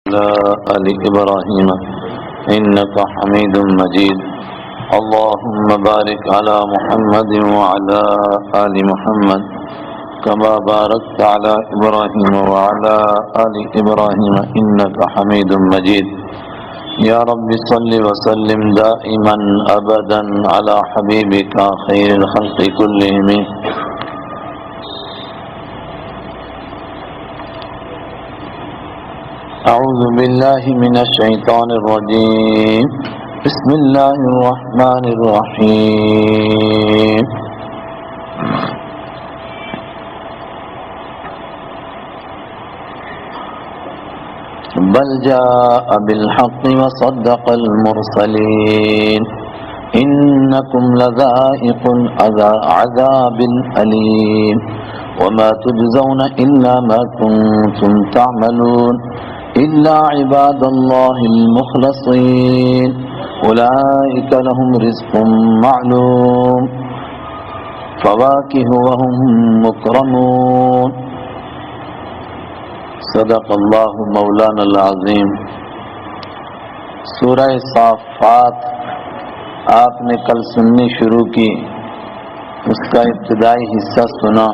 وعلى آل إبراهيم إنك حميد مجيد. اللهم بارك على محمد وعلى آل محمد كما باركت على إبراهيم وعلى آل إبراهيم إنك حميد مجيد. يا رب صل وسلم دائما أبدا على حبيبك خير الخلق كلهم. أعوذ بالله من الشيطان الرجيم. بسم الله الرحمن الرحيم. بل جاء بالحق وصدق المرسلين إنكم لذائق عذاب أليم وما تجزون إلا ما كنتم تعملون إلا عباد الله المخلصين أولئك لهم رزق معلوم فواكه وهم مكرمون. صدق اللہ مولانا العظیم. سورہ صافات آپ نے کل سننی شروع کی، اس کا ابتدائی حصہ سنا.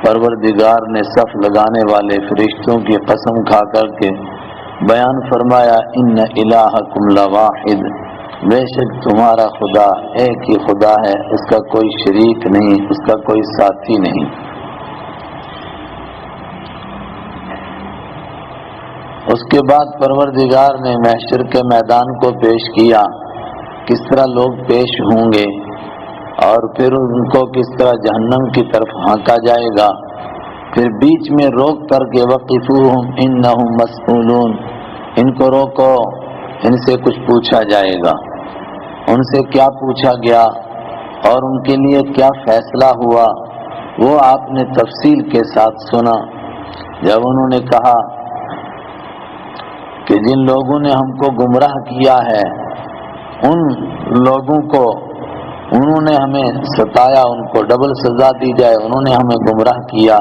پروردگار نے صف لگانے والے فرشتوں کی قسم کھا کر کے بیان فرمایا ان الہکم لواحد، بے شک تمہارا خدا ایک ہی خدا ہے، اس کا کوئی شریک نہیں، اس کا کوئی ساتھی نہیں. اس کے بعد پروردگار نے محشر کے میدان کو پیش کیا، کس طرح لوگ پیش ہوں گے، اور پھر ان کو کس طرح جہنم کی طرف ہانکا جائے گا. پھر بیچ میں روک کر کے وقفوہم انہم مسئولون، ان کو روکو، ان سے کچھ پوچھا جائے گا. ان سے کیا پوچھا گیا اور ان کے لیے کیا فیصلہ ہوا وہ آپ نے تفصیل کے ساتھ سنا. جب انہوں نے کہا کہ جن لوگوں نے ہم کو گمراہ کیا ہے ان لوگوں کو انہوں نے ہمیں ستایا، ان کو ڈبل سزا دی جائے، انہوں نے ہمیں گمراہ کیا.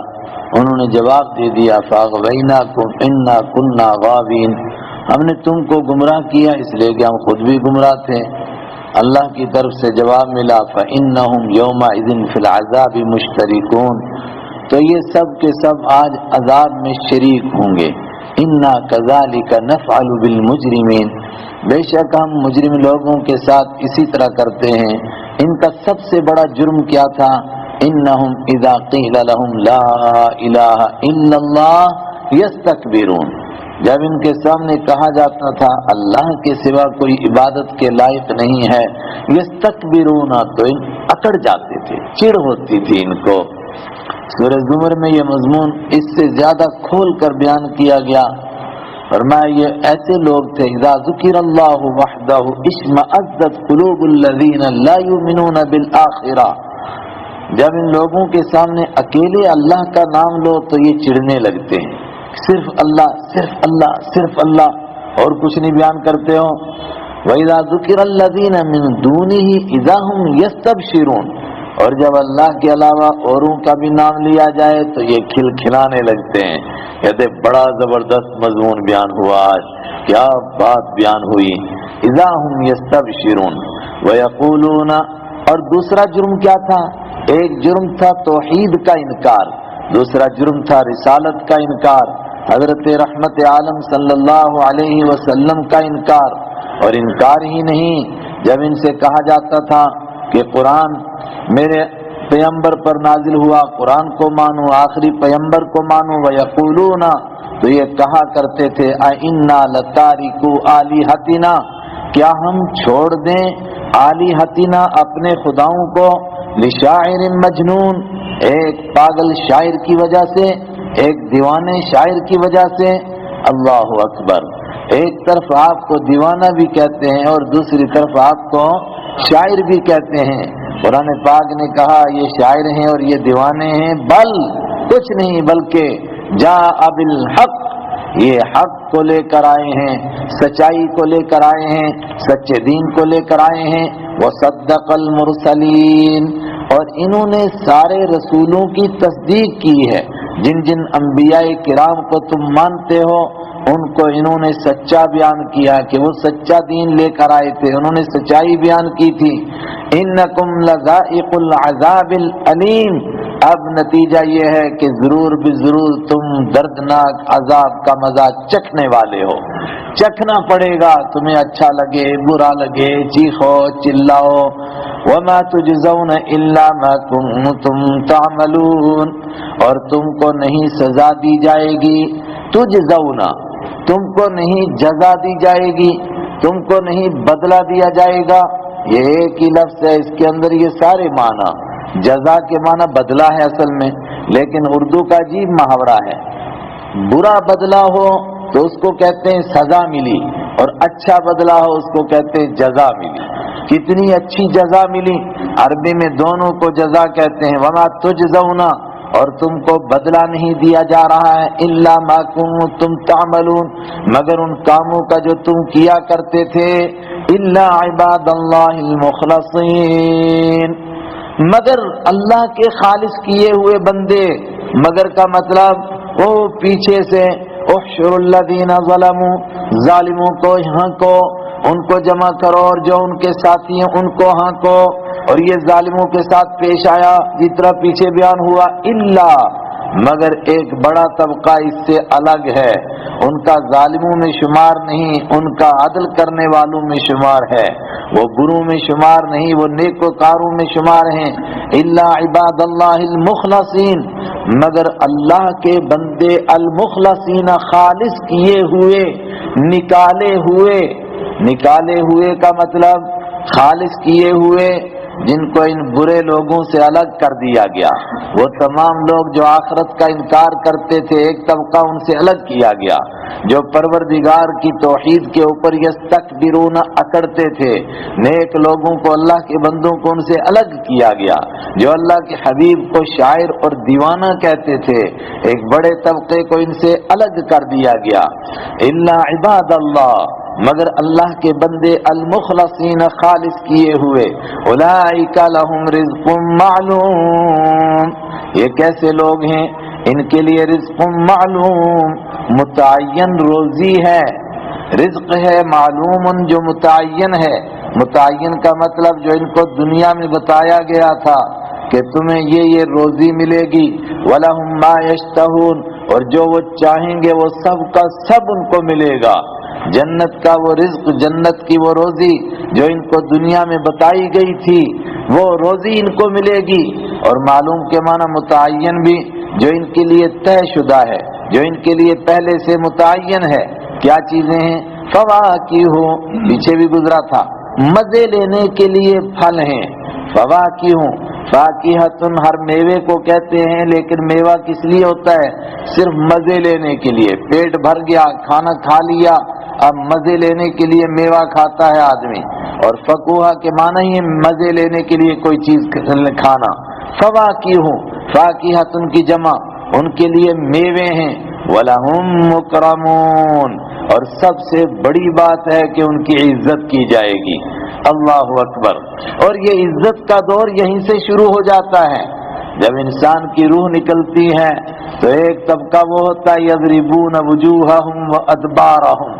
انہوں نے جواب دے دیا فاغویناکم انا کنا غاوین، ہم نے تم کو گمراہ کیا اس لیے کہ ہم خود بھی گمراہ تھے. اللہ کی طرف سے جواب ملا فانہم یومئذ فی العذاب مشترکون، تو یہ سب کے سب آج عذاب میں شریک ہوں گے. انا کذالک نفعل بالمجرمین، بے شک ہم مجرم لوگوں کے ساتھ اسی طرح کرتے ہیں. ان کا سب سے بڑا جرم کیا تھا؟ انہم اذا قیل لهم لا الہ الا اللہ یستکبرون، جب ان کے سامنے کہا جاتا تھا اللہ کے سوا کوئی عبادت کے لائق نہیں ہے، یستکبرون، تو ان اکڑ جاتے تھے، چڑ ہوتی تھی ان کو. سورہ زمر میں یہ مضمون اس سے زیادہ کھول کر بیان کیا گیا. فرمایا یہ ایسے لوگ تھے اذا ذکر اللہ وحدہ اشمئزت قلوب الذین لا یؤمنون بالآخرہ، جب ان لوگوں کے سامنے اکیلے اللہ کا نام لو تو یہ چڑھنے لگتے ہیں، صرف اللہ صرف اللہ صرف اللہ، اور کچھ نہیں بیان کرتے ہو. وَإِذَا ذُكِرَ الَّذِينَ مِن دُونِهِ إِذَا هُمْ يَسْتَبْشِرُونَ، اور جب اللہ کے علاوہ اوروں کا بھی نام لیا جائے تو یہ کھلکھلانے لگتے ہیں، کہتے بڑا زبردست مضمون بیان ہوا، آج کیا بات بیان ہوئی. اذا ہم یستبشرون ویقولون، اور دوسرا جرم کیا تھا؟ ایک جرم تھا توحید کا انکار، دوسرا جرم تھا رسالت کا انکار، حضرت رحمت عالم صلی اللہ علیہ وسلم کا انکار. اور انکار ہی نہیں، جب ان سے کہا جاتا تھا کہ قرآن میرے پیغمبر پر نازل ہوا، قرآن کو مانو، آخری پیغمبر کو مانو. وَيَقُولُونَ، تو یہ کہا کرتے تھے اَإِنَّا لَتَارِكُو آلِهَتِنَا، کیا ہم چھوڑ دیں آلِهَتِنَا اپنے خداؤں کو، لِشَاعِرٍ مَجْنُون، ایک پاگل شاعر کی وجہ سے، ایک دیوانے شاعر کی وجہ سے. اللہ اکبر، ایک طرف آپ کو دیوانہ بھی کہتے ہیں اور دوسری طرف آپ کو شاعر بھی کہتے ہیں. قرآن پاک نے کہا یہ شاعر ہیں اور یہ دیوانے ہیں، بل کچھ نہیں بلکہ جاء بالحق، یہ حق کو لے کر آئے ہیں، سچائی کو لے کر آئے ہیں، سچے دین کو لے کر آئے ہیں. وصدق المرسلین، اور انہوں نے سارے رسولوں کی تصدیق کی ہے. جن جن انبیاء کرام کو تم مانتے ہو ان کو انہوں نے سچا بیان کیا کہ وہ سچا دین لے کر آئے تھے، انہوں نے سچائی بیان کی تھی۔ انکم لذائق العذاب العلیم، اب نتیجہ یہ ہے کہ ضرور بضرور تم دردناک عذاب کا مزہ چکھنے والے ہو، چکھنا پڑے گا، تمہیں اچھا لگے برا لگے، چیخو چلاؤ۔ وما تجزون الا ما کنتم تعملون، اور تم کو نہیں سزا دی جائے گی، تجزون، تم کو نہیں جزا دی جائے گی، تم کو نہیں بدلہ دیا جائے گا۔ یہ ایک ہی لفظ ہے، اس کے اندر یہ سارے معنی، جزا کے معنی بدلہ ہے اصل میں، لیکن اردو کا عجیب محاورہ ہے، برا بدلہ ہو تو اس کو کہتے ہیں سزا ملی، اور اچھا بدلہ ہو اس کو کہتے ہیں جزا ملی۔ کتنی اچھی جزا ملی، عربی میں دونوں کو جزا کہتے ہیں۔ وما تجزون، اور تم کو بدلہ نہیں دیا جا رہا ہے، الا ما کنتم تعملون، مگر ان کاموں کا جو تم کیا کرتے تھے، الا عباد اللہ المخلصین، مگر اللہ کے خالص کیے ہوئے بندے۔ مگر کا مطلب وہ پیچھے سے احشر الذین ظلموا، ظالموں کو ہانکو، ان کو جمع کرو، اور جو ان کے ساتھی ہیں ان کو ہانکو، اور یہ ظالموں کے ساتھ پیش آیا جس طرح پیچھے بیان ہوا۔ الا، مگر ایک بڑا طبقہ اس سے الگ ہے، ان کا ظالموں میں شمار نہیں، ان کا عدل کرنے والوں میں شمار ہے، وہ بروں میں شمار نہیں، وہ نیکوکاروں میں شمار ہیں۔ الا عباد اللہ المخلصین، مگر اللہ کے بندے المخلصین، خالص کیے ہوئے، نکالے ہوئے۔ نکالے ہوئے کا مطلب خالص کیے ہوئے، جن کو ان برے لوگوں سے الگ کر دیا گیا۔ وہ تمام لوگ جو آخرت کا انکار کرتے تھے، ایک طبقہ ان سے الگ کیا گیا، جو پروردگار کی توحید کے اوپر یستکبرون، اکڑتے تھے، نیک لوگوں کو، اللہ کے بندوں کو ان سے الگ کیا گیا، جو اللہ کے حبیب کو شاعر اور دیوانہ کہتے تھے، ایک بڑے طبقے کو ان سے الگ کر دیا گیا۔ الا عباد اللہ، مگر اللہ کے بندے المخلصین، خالص کیے ہوئے۔ اولئک لہم رزق معلوم، یہ کیسے لوگ ہیں؟ ان کے لیے رزق معلوم، متعین روزی ہے، رزق ہے معلوم جو متعین ہے۔ متعین کا مطلب جو ان کو دنیا میں بتایا گیا تھا کہ تمہیں یہ روزی ملے گی۔ وَلَهُم مَّا يَشْتَهُونَ، اور جو وہ چاہیں گے وہ سب کا سب ان کو ملے گا۔ جنت کا وہ رزق، جنت کی وہ روزی جو ان کو دنیا میں بتائی گئی تھی، وہ روزی ان کو ملے گی۔ اور معلوم کے معنی متعین بھی، جو ان کے لیے طے شدہ ہے، جو ان کے لیے پہلے سے متعین ہے۔ کیا چیزیں ہیں؟ فواکہ، پیچھے بھی گزرا تھا، مزے لینے کے لیے پھل ہیں۔ فواکہ، فاکہۃ، ہر میوے کو کہتے ہیں، لیکن میوہ کس لیے ہوتا ہے؟ صرف مزے لینے کے لیے، پیٹ بھر گیا، کھانا کھا لیا، اب مزے لینے کے لیے میوہ کھاتا ہے آدمی۔ اور فکوہا کے معنی ہی مزے لینے کے لیے کوئی چیز کھانا۔ فواکہ، فاکہۃ کی جمع، ان کے لیے میوے ہیں۔ وَلَهُم مُّکرمون، اور سب سے بڑی بات ہے کہ ان کی عزت کی جائے گی۔ اللہ اکبر۔ اور یہ عزت کا دور یہیں سے شروع ہو جاتا ہے۔ جب انسان کی روح نکلتی ہے تو ایک طبقہ وہ ہوتا ہے یضربون وجوہہم وادبارہم،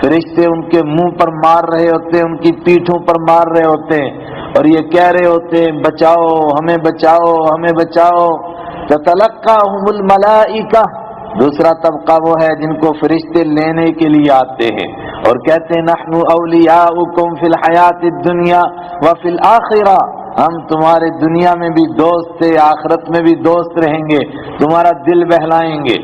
فرشتے ان کے منہ پر مار رہے ہوتے ہیں، ان کی پیٹھوں پر مار رہے ہوتے ہیں، اور یہ کہہ رہے ہوتے ہیں بچاؤ ہمیں، بچاؤ ہمیں، بچاؤ۔ تتلقاہم الملائکہ، دوسرا طبقہ وہ ہے جن کو فرشتے لینے کے لیے آتے ہیں اور کہتے ہیں نحن اولیاؤکم فی الحیات الدنیا وفی الآخرہ، ہم تمہارے دنیا میں بھی دوست تھے، آخرت میں بھی دوست رہیں گے، تمہارا دل بہلائیں گے۔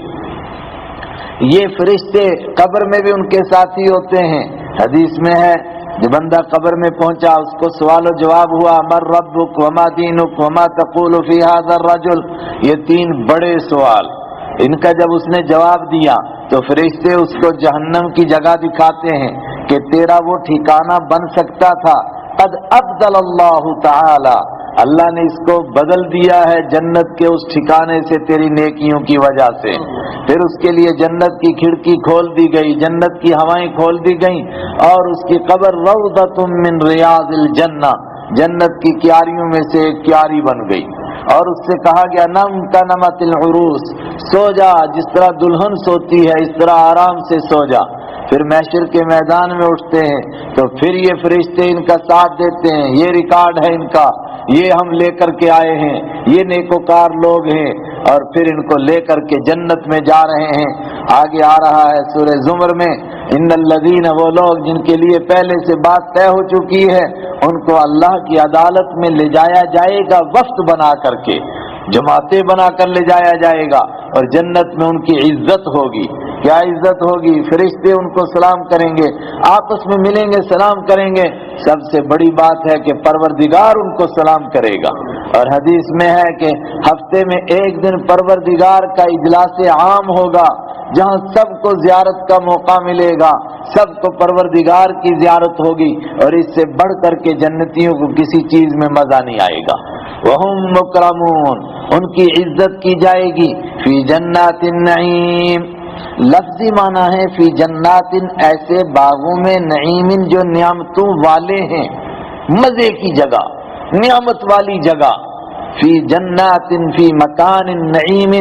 یہ فرشتے قبر میں بھی ان کے ساتھی ہوتے ہیں۔ حدیث میں ہے جو بندہ قبر میں پہنچا، اس کو سوال و جواب ہوا، من ربک وما دینک وما تقول فی ھذا الرجل، یہ تین بڑے سوال، ان کا جب اس نے جواب دیا تو فرشتے اس کو جہنم کی جگہ دکھاتے ہیں کہ تیرا وہ ٹھکانہ بن سکتا تھا، قد ابدل اللہ تعالی، اللہ نے اس کو بدل دیا ہے جنت کے اس ٹھکانے سے تیری نیکیوں کی وجہ سے۔ پھر اس کے لیے جنت کی کھڑکی کھول دی گئی، جنت کی ہوائیں کھول دی گئیں، اور اس کی قبر روضۃ من ریاض الجنہ، جنت کی کیاریوں میں سے ایک کیاری بن گئی۔ اور اس سے کہا گیا نم کا نمت العروس، سو جا، جس طرح دلہن سوتی ہے اس طرح آرام سے سو جا۔ پھر محشر کے میدان میں اٹھتے ہیں تو پھر یہ فرشتے ان کا ساتھ دیتے ہیں، یہ ریکارڈ ہے ان کا، یہ ہم لے کر کے آئے ہیں، یہ نیکوکار لوگ ہیں، اور پھر ان کو لے کر کے جنت میں جا رہے ہیں۔ آگے آ رہا ہے سورہ زمر میں، ان الذین، وہ لوگ جن کے لیے پہلے سے بات طے ہو چکی ہے، ان کو اللہ کی عدالت میں لے جایا جائے گا وفد بنا کر کے، جماعتیں بنا کر لے جایا جائے گا، اور جنت میں ان کی عزت ہوگی۔ کیا عزت ہوگی؟ فرشتے ان کو سلام کریں گے، آپس میں ملیں گے، سلام کریں گے۔ سب سے بڑی بات ہے کہ پروردگار ان کو سلام کرے گا، اور حدیث میں ہے کہ ہفتے میں ایک دن پروردگار کا اجلاس عام ہوگا، جہاں سب کو زیارت کا موقع ملے گا، سب کو پروردگار کی زیارت ہوگی، اور اس سے بڑھ کر کے جنتیوں کو کسی چیز میں مزہ نہیں آئے گا۔ وَهُمْ مُكْرَمُونَ، ان کی عزت کی جائے گی، فی جنات النعیم، لفظی معنی ہے فی جنات، ایسے باغوں میں، نعیم جو نعمتوں والے ہیں، مزے کی جگہ، نعمت والی جگہ، فی جنات فی مکان نعیم،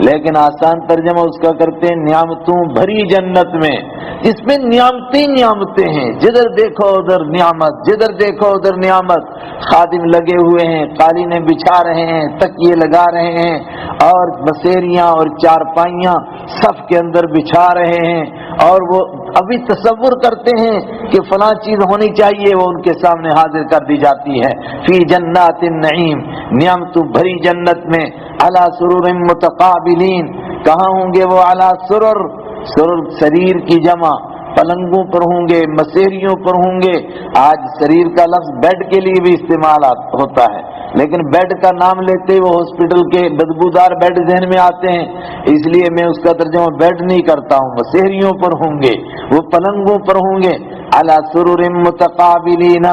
لیکن آسان ترجمہ اس کا کرتے ہیں نعمتوں بھری جنت میں، جس میں نعمتیں نعمتیں ہیں، جدھر دیکھو ادھر نعمت، جدھر دیکھو ادھر نعمت۔ خادم لگے ہوئے ہیں، قالینیں بچھا رہے ہیں، تکیے لگا رہے ہیں، اور بسیریاں اور چارپائیاں صف کے اندر بچھا رہے ہیں، اور وہ ابھی تصور کرتے ہیں کہ فلاں چیز ہونی چاہیے، وہ ان کے سامنے حاضر کر دی جاتی ہے۔ فی جنات النعیم، نعمتوں بھری جنت میں، علی سرر متقابلین، کہاں ہوں گے وہ؟ علی سرر، سرر سریر کی جمع، پلنگوں پر ہوں گے، مسیریوں پر ہوں گے۔ آج سریر کا لفظ بیڈ کے لیے بھی استعمال ہوتا ہے، لیکن بیڈ کا نام لیتے ہی وہ ہاسپٹل کے بدبودار بیڈ ذہن میں آتے ہیں، اس لیے میں اس کا ترجمہ بیڈ نہیں کرتا ہوں، مسیریوں پر ہوں گے، وہ پلنگوں پر ہوں گے، علی سرر متقابلین،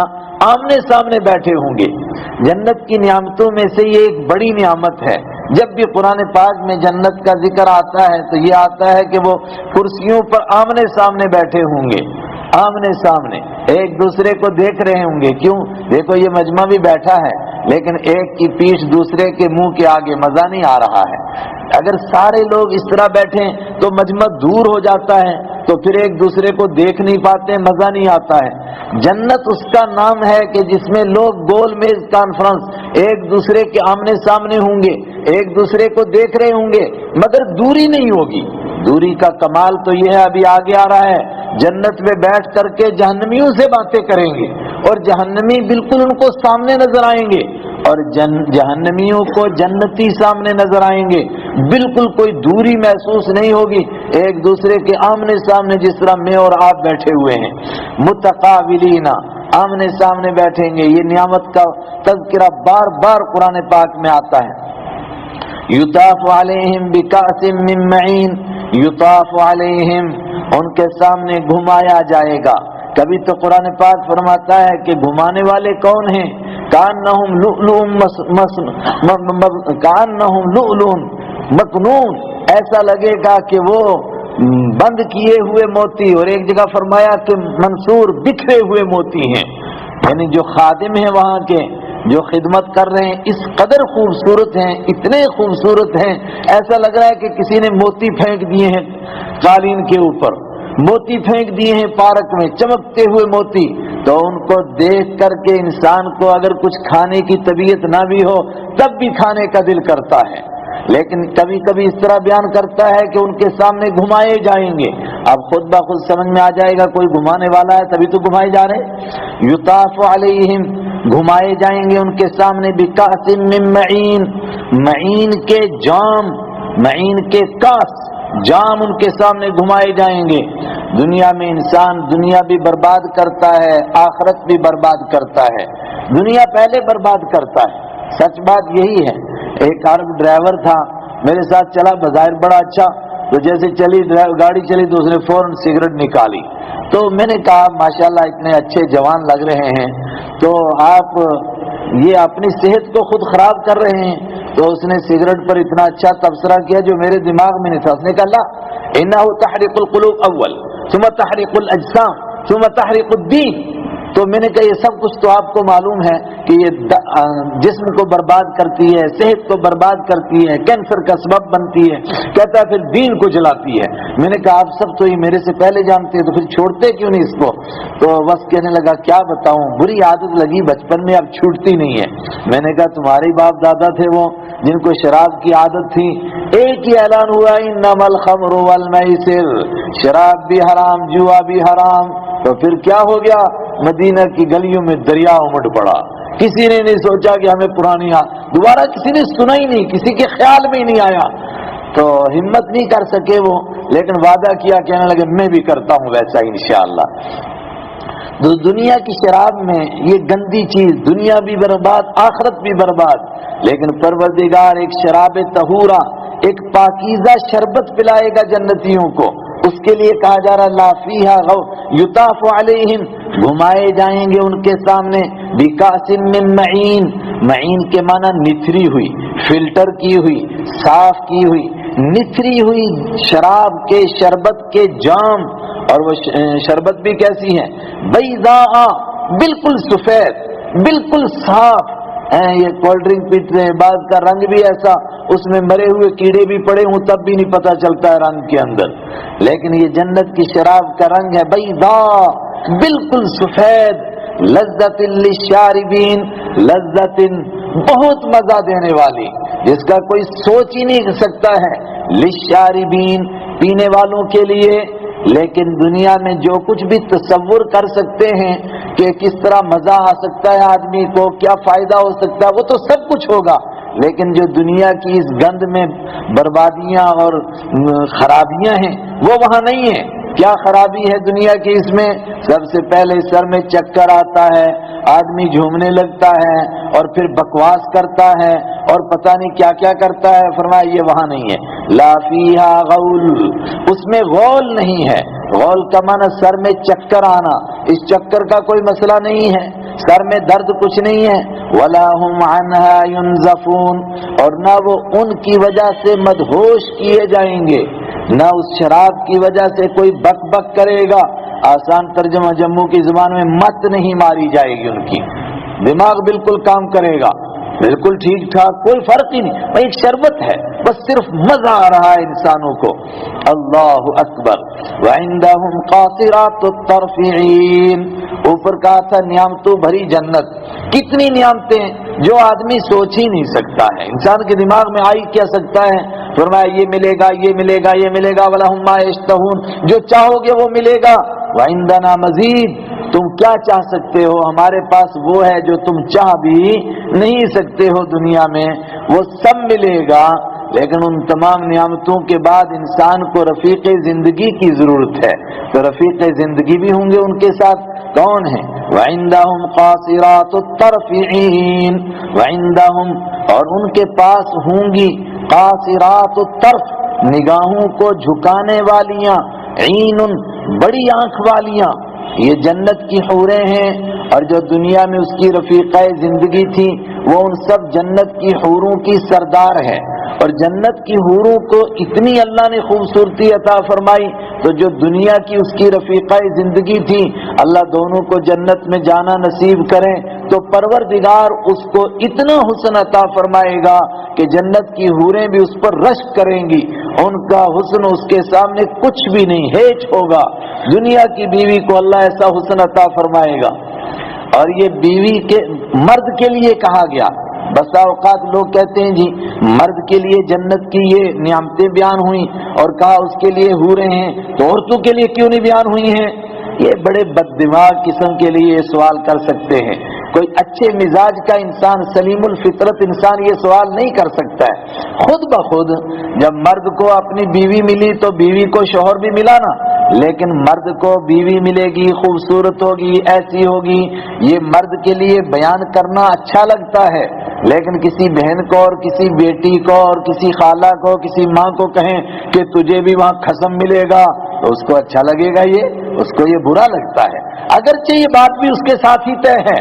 آمنے سامنے بیٹھے ہوں گے۔ جنت کی نعمتوں میں سے یہ ایک بڑی نعمت ہے۔ جب بھی قرآن پاک میں جنت کا ذکر آتا ہے تو یہ آتا ہے کہ وہ کرسیوں پر آمنے سامنے بیٹھے ہوں گے، آمنے سامنے ایک دوسرے کو دیکھ رہے ہوں گے۔ کیوں؟ دیکھو یہ مجمع بھی بیٹھا ہے، لیکن ایک کی پیٹھ دوسرے کے منہ کے آگے، مزہ نہیں آ رہا ہے۔ اگر سارے لوگ اس طرح بیٹھیں تو مجمع دور ہو جاتا ہے، تو پھر ایک دوسرے کو دیکھ نہیں پاتے، مزہ نہیں آتا ہے۔ جنت اس کا نام ہے کہ جس میں لوگ گول میز کانفرنس ایک دوسرے کے آمنے سامنے ہوں گے، ایک دوسرے کو دیکھ رہے ہوں گے، مگر دوری نہیں ہوگی۔ دوری کا کمال تو یہ ہے، ابھی آگے آ رہا ہے، جنت میں بیٹھ کر کے جہنمیوں سے باتیں کریں گے، اور جہنمی بالکل ان کو سامنے نظر آئیں گے، اور جہنمیوں کو جنتی سامنے نظر آئیں گے، بالکل کوئی دوری محسوس نہیں ہوگی، ایک دوسرے کے آمنے سامنے جس طرح میں اور آپ بیٹھے ہوئے ہیں۔ متقابلین، آمنے سامنے بیٹھیں گے۔ یہ نعمت کا تذکرہ بار بار قرآن پاک میں آتا ہے۔ یطاف علیہم بکأس من معین، یطاف علیہم، ان کے سامنے گھمایا جائے گا۔ کبھی تو قرآن پاک فرماتا ہے کہ گھمانے والے کون ہیں؟ کانہم لؤلؤ کانہم لؤلؤ مکنون، ایسا لگے گا کہ وہ بند کیے ہوئے موتی، اور ایک جگہ فرمایا کہ منصور، بکھرے ہوئے موتی ہیں، یعنی جو خادم ہیں وہاں کے، جو خدمت کر رہے ہیں، اس قدر خوبصورت ہیں، اتنے خوبصورت ہیں، ایسا لگ رہا ہے کہ کسی نے موتی پھینک دیے ہیں قالین کے اوپر، موتی پھینک دیے ہیں پارک میں، چمکتے ہوئے موتی۔ تو ان کو دیکھ کر کے انسان کو اگر کچھ کھانے کی طبیعت نہ بھی ہو تب بھی کھانے کا دل کرتا ہے، لیکن کبھی کبھی اس طرح بیان کرتا ہے کہ ان کے سامنے گھمائے جائیں گے۔ اب خود بخود سمجھ میں آ جائے گا کوئی گھمانے والا ہے تبھی تو گھمائے جا رہے۔ یطاف علیہم، گھمائے جائیں گے ان کے سامنے، بکأس من معین، معین کے جام، معین کے کاس، جام ان کے سامنے گھمائے جائیں گے۔ دنیا میں انسان دنیا بھی برباد کرتا ہے، آخرت بھی برباد کرتا ہے، دنیا پہلے برباد کرتا ہے، سچ بات یہی ہے۔ ایک عرب ڈرائیور تھا، میرے ساتھ چلا، بظاہر بڑا اچھا، تو جیسے چلی گاڑی چلی تو اس نے فوراً سگریٹ نکالی، تو میں نے کہا ماشاءاللہ اتنے اچھے جوان لگ رہے ہیں، تو آپ یہ اپنی صحت کو خود خراب کر رہے ہیں۔ تو اس نے سگریٹ پر اتنا اچھا تبصرہ کیا جو میرے دماغ میں نہیں تھا۔ اس نے کہا لا انہ تحرق القلوب اول ثم تحرق الاجسام ثم تحرق الدین، تو میں نے کہا یہ سب کچھ تو آپ کو معلوم ہے کہ یہ جسم کو برباد کرتی ہے، صحت کو برباد کرتی ہے، کینسر کا سبب بنتی ہے۔ کہتا ہے پھر دین کو جلاتی ہے۔ میں نے کہا آپ سب تو یہ میرے سے پہلے جانتے ہیں، تو پھر چھوڑتے کیوں نہیں اس کو؟ تو بس کہنے لگا کیا بتاؤں، بری عادت لگی بچپن میں، اب چھوٹتی نہیں ہے۔ میں نے کہا تمہارے باپ دادا تھے وہ جن کو شراب کی عادت تھی، ایک ہی اعلان ہوا انما الخمر والمیسر، شراب بھی حرام، جوا بھی حرام، تو پھر کیا ہو گیا؟ مدینہ کی گلیوں میں دریا امٹ پڑا۔ کسی نے نہیں سوچا کہ ہمیں پرانی دوبارہ کسی نے سنا ہی نہیں، کسی کے خیال میں ہی نہیں آیا، تو ہمت نہیں کر سکے وہ، لیکن وعدہ کیا، کہنے لگے میں بھی کرتا ہوں ویسا ہی انشاءاللہ۔ دنیا کی شراب میں یہ گندی چیز، دنیا بھی برباد، آخرت بھی برباد، لیکن پروردگار ایک شراب طہورہ، ایک پاکیزہ شربت پلائے گا جنتیوں کو۔ اس کے لیے کہا جا رہا لا فیہا یطاف علیہم، گھمائے جائیں گے ان کے سامنے بکاس من معین، معین کے معنی نتھری ہوئی، فلٹر کی ہوئی، صاف کی ہوئی، نتھری ہوئی شراب کے، شربت کے جام، اور وہ شربت بھی کیسی ہے؟ بیضاء، بالکل سفید، بالکل صاف۔ یہ کولڈ ڈرنک پیتے ہیں، بعض کا رنگ بھی ایسا، اس میں مرے ہوئے کیڑے بھی پڑے ہوں تب بھی نہیں پتہ چلتا ہے رنگ کے اندر، لیکن یہ جنت کی شراب کا رنگ ہے بیضاء، بالکل سفید، لذت للشاربین، لذت بہت مزہ دینے والی، جس کا کوئی سوچ ہی نہیں سکتا ہے، للشاربین پینے والوں کے لیے۔ لیکن دنیا میں جو کچھ بھی تصور کر سکتے ہیں کہ کس طرح مزہ آ سکتا ہے آدمی کو، کیا فائدہ ہو سکتا ہے، وہ تو سب کچھ ہوگا، لیکن جو دنیا کی اس گند میں بربادیاں اور خرابیاں ہیں وہ وہاں نہیں ہیں۔ کیا خرابی ہے دنیا کی اس میں؟ سب سے پہلے سر میں چکر آتا ہے، آدمی جھومنے لگتا ہے، اور پھر بکواس کرتا ہے، اور پتہ نہیں کیا کیا کرتا ہے۔ فرمایا یہ وہاں نہیں ہے۔ لا فیہا غول، اس میں غول نہیں ہے۔ غول کا معنی سر میں چکر آنا، اس چکر کا کوئی مسئلہ نہیں ہے، سر میں درد کچھ نہیں ہے۔ ولا هم عنها ينزفون، اور نہ وہ ان کی وجہ سے مدہوش کیے جائیں گے، نہ اس شراب کی وجہ سے کوئی بک بک کرے گا۔ آسان ترجمہ جموں کی زبان میں مت نہیں ماری جائے گی، ان کی دماغ بالکل کام کرے گا، بالکل ٹھیک ٹھاک، کوئی فرق ہی نہیں، وہ ایک شربت ہے، بس صرف مزہ آ رہا ہے انسانوں کو۔ اللہ اکبر۔ وعندهم قاصرات الطرف عین، اوپر کہا تھا نعمتوں بھری جنت، کتنی نعمتیں جو آدمی سوچ ہی نہیں سکتا ہے، انسان کے دماغ میں آئی کیا سکتا ہے۔ فرمایا یہ ملے گا، یہ ملے گا، یہ ملے گا، وَلَهُم مَّا يَشْتَهُونَ، جو چاہو گے وہ ملے گا۔ وَعِندَنَا مَزِيدٌ، تم کیا چاہ سکتے ہو، ہمارے پاس وہ ہے جو تم چاہ بھی نہیں سکتے ہو دنیا میں، وہ سب ملے گا۔ لیکن ان تمام نعمتوں کے بعد انسان کو رفیق زندگی کی ضرورت ہے، تو رفیق زندگی بھی ہوں گے ان کے ساتھ، کون ہیں؟ وَعِندَهُمْ قَاصِرَاتُ الطَّرْفِ عِین، وَعِندَهُمْ، اور ان کے پاس ہوں گی قاصرات الطرف، نگاہوں کو جھکانے والیاں، عین، بڑی آنکھ والیاں۔ یہ جنت کی حوریں ہیں، اور جو دنیا میں اس کی رفیقہ زندگی تھی وہ ان سب جنت کی حوروں کی سردار ہے، اور جنت کی حوروں کو اتنی اللہ نے خوبصورتی عطا فرمائی، تو جو دنیا کی اس کی رفیقہ زندگی تھی، اللہ دونوں کو جنت میں جانا نصیب کریں، تو پروردگار اس کو اتنا حسن عطا فرمائے گا کہ جنت کی حوریں بھی اس پر رشک کریں گی، ان کا حسن اس کے سامنے کچھ بھی نہیں، ہیچ ہوگا۔ دنیا کی بیوی کو اللہ ایسا حسن عطا فرمائے گا، اور یہ بیوی کے مرد کے لیے کہا گیا۔ بسا اوقات لوگ کہتے ہیں جی مرد کے لیے جنت کی یہ نعمتیں بیان ہوئیں اور کہا اس کے لیے حوریں ہیں، تو عورتوں کے لیے کیوں نہیں بیان ہوئی ہیں؟ یہ بڑے بد دماغ قسم کے لیے یہ سوال کر سکتے ہیں، کوئی اچھے مزاج کا انسان، سلیم الفطرت انسان یہ سوال نہیں کر سکتا ہے۔ خود بخود جب مرد کو اپنی بیوی ملی تو بیوی کو شوہر بھی ملا نا، لیکن مرد کو بیوی ملے گی، خوبصورت ہوگی، ایسی ہوگی، یہ مرد کے لیے بیان کرنا اچھا لگتا ہے، لیکن کسی بہن کو اور کسی بیٹی کو اور کسی خالہ کو، کسی ماں کو کہیں کہ تجھے بھی وہاں خصم ملے گا تو اس کو اچھا لگے گا؟ یہ اس کو یہ برا لگتا ہے، اگرچہ یہ بات بھی اس کے ساتھ ہی طے ہے۔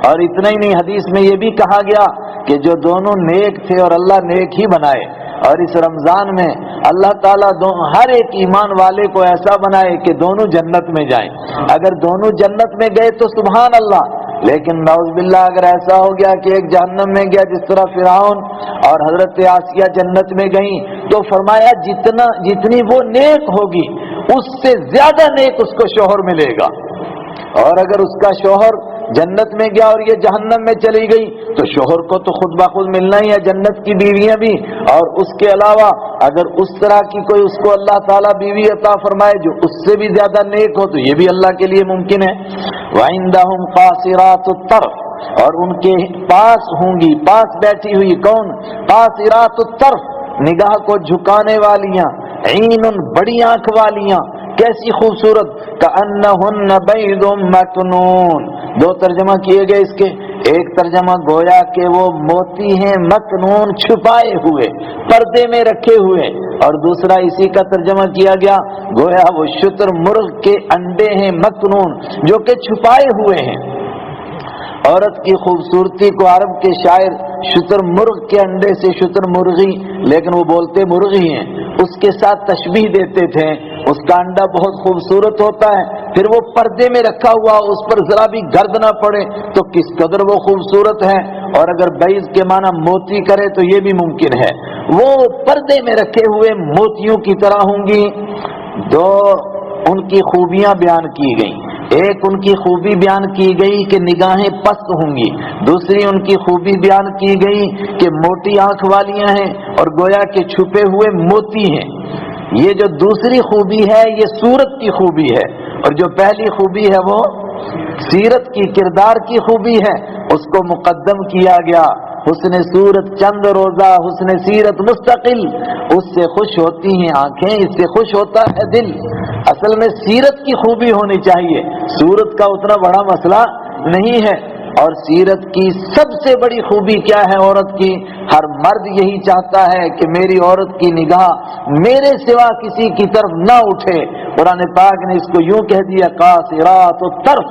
اور اتنا ہی نہیں، حدیث میں یہ بھی کہا گیا کہ جو دونوں نیک تھے اور اللہ نیک ہی بنائے، اور اس رمضان میں اللہ تعالیٰ ہر ایک ایمان والے کو ایسا بنائے کہ دونوں جنت میں جائیں. اگر دونوں جنت میں گئے تو سبحان اللہ، لیکن نعوذ باللہ اگر ایسا ہو گیا کہ ایک جہنم میں گیا، جس طرح فرعون اور حضرت آسیہ جنت میں گئیں، تو فرمایا جتنی وہ نیک ہوگی اس سے زیادہ نیک اس کو شوہر ملے گا. اور اگر اس کا شوہر جنت میں گیا اور یہ جہنم میں چلی گئی تو شوہر کو تو خود بخود ملنا ہی ہے، جنت کی بیویاں بھی. اور اس کے علاوہ اگر اس طرح کی کوئی اس کو اللہ تعالیٰ بیوی عطا فرمائے جو اس سے بھی زیادہ نیک ہو تو یہ بھی اللہ کے لیے ممکن ہے. وَعِندَهُمْ قَاصِرَاتُ الطَّرْفِ، اور ان کے پاس ہوں گی، پاس بیٹھی ہوئی کون؟ قاصرات الطرف، نگاہ کو جھکانے والیاں، عین بڑی آنکھ والیاں. کیسی خوبصورت، کأنہن بیض مکنون. دو ترجمہ کیے گئے اس کے. ایک ترجمہ گویا کہ وہ موتی ہیں مکنون، چھپائے ہوئے، پردے میں رکھے ہوئے. اور دوسرا اسی کا ترجمہ کیا گیا گویا وہ شتر مرغ کے انڈے ہیں مکنون، جو کہ چھپائے ہوئے ہیں. عورت کی خوبصورتی کو عرب کے شاعر شتر مرغ کے انڈے سے شتر مرغی، لیکن وہ بولتے مرغی ہیں، اس کے ساتھ تشبیہ دیتے تھے. اس کا انڈا بہت خوبصورت ہوتا ہے، پھر وہ پردے میں رکھا ہوا، اس پر ذرا بھی گرد نہ پڑے تو کس قدر وہ خوبصورت ہے. اور اگر بیض کے معنی موتی کرے تو یہ بھی ممکن ہے، وہ پردے میں رکھے ہوئے موتیوں کی طرح ہوں گی. دو ان کی خوبیاں بیان کی گئیں. ایک ان کی خوبی بیان کی گئی کہ نگاہیں پست ہوں گی، دوسری ان کی خوبی بیان کی گئی کہ موٹی آنکھ والیاں ہیں اور گویا کہ چھپے ہوئے موتی ہیں. یہ جو دوسری خوبی ہے یہ صورت کی خوبی ہے، اور جو پہلی خوبی ہے وہ سیرت کی، کردار کی خوبی ہے. اس کو مقدم کیا گیا. حسن صورت چند روزہ، حسن سیرت مستقل. اس سے خوش ہوتی ہیں آنکھیں، اس سے خوش ہوتا ہے دل. اصل میں سیرت کی خوبی ہونی چاہیے، صورت کا اتنا بڑا مسئلہ نہیں ہے. اور سیرت کی سب سے بڑی خوبی کیا ہے عورت کی؟ ہر مرد یہی چاہتا ہے کہ میری عورت کی نگاہ میرے سوا کسی کی طرف نہ اٹھے. قرآن پاک نے اس کو یوں کہہ دیا قاصرات الطرف،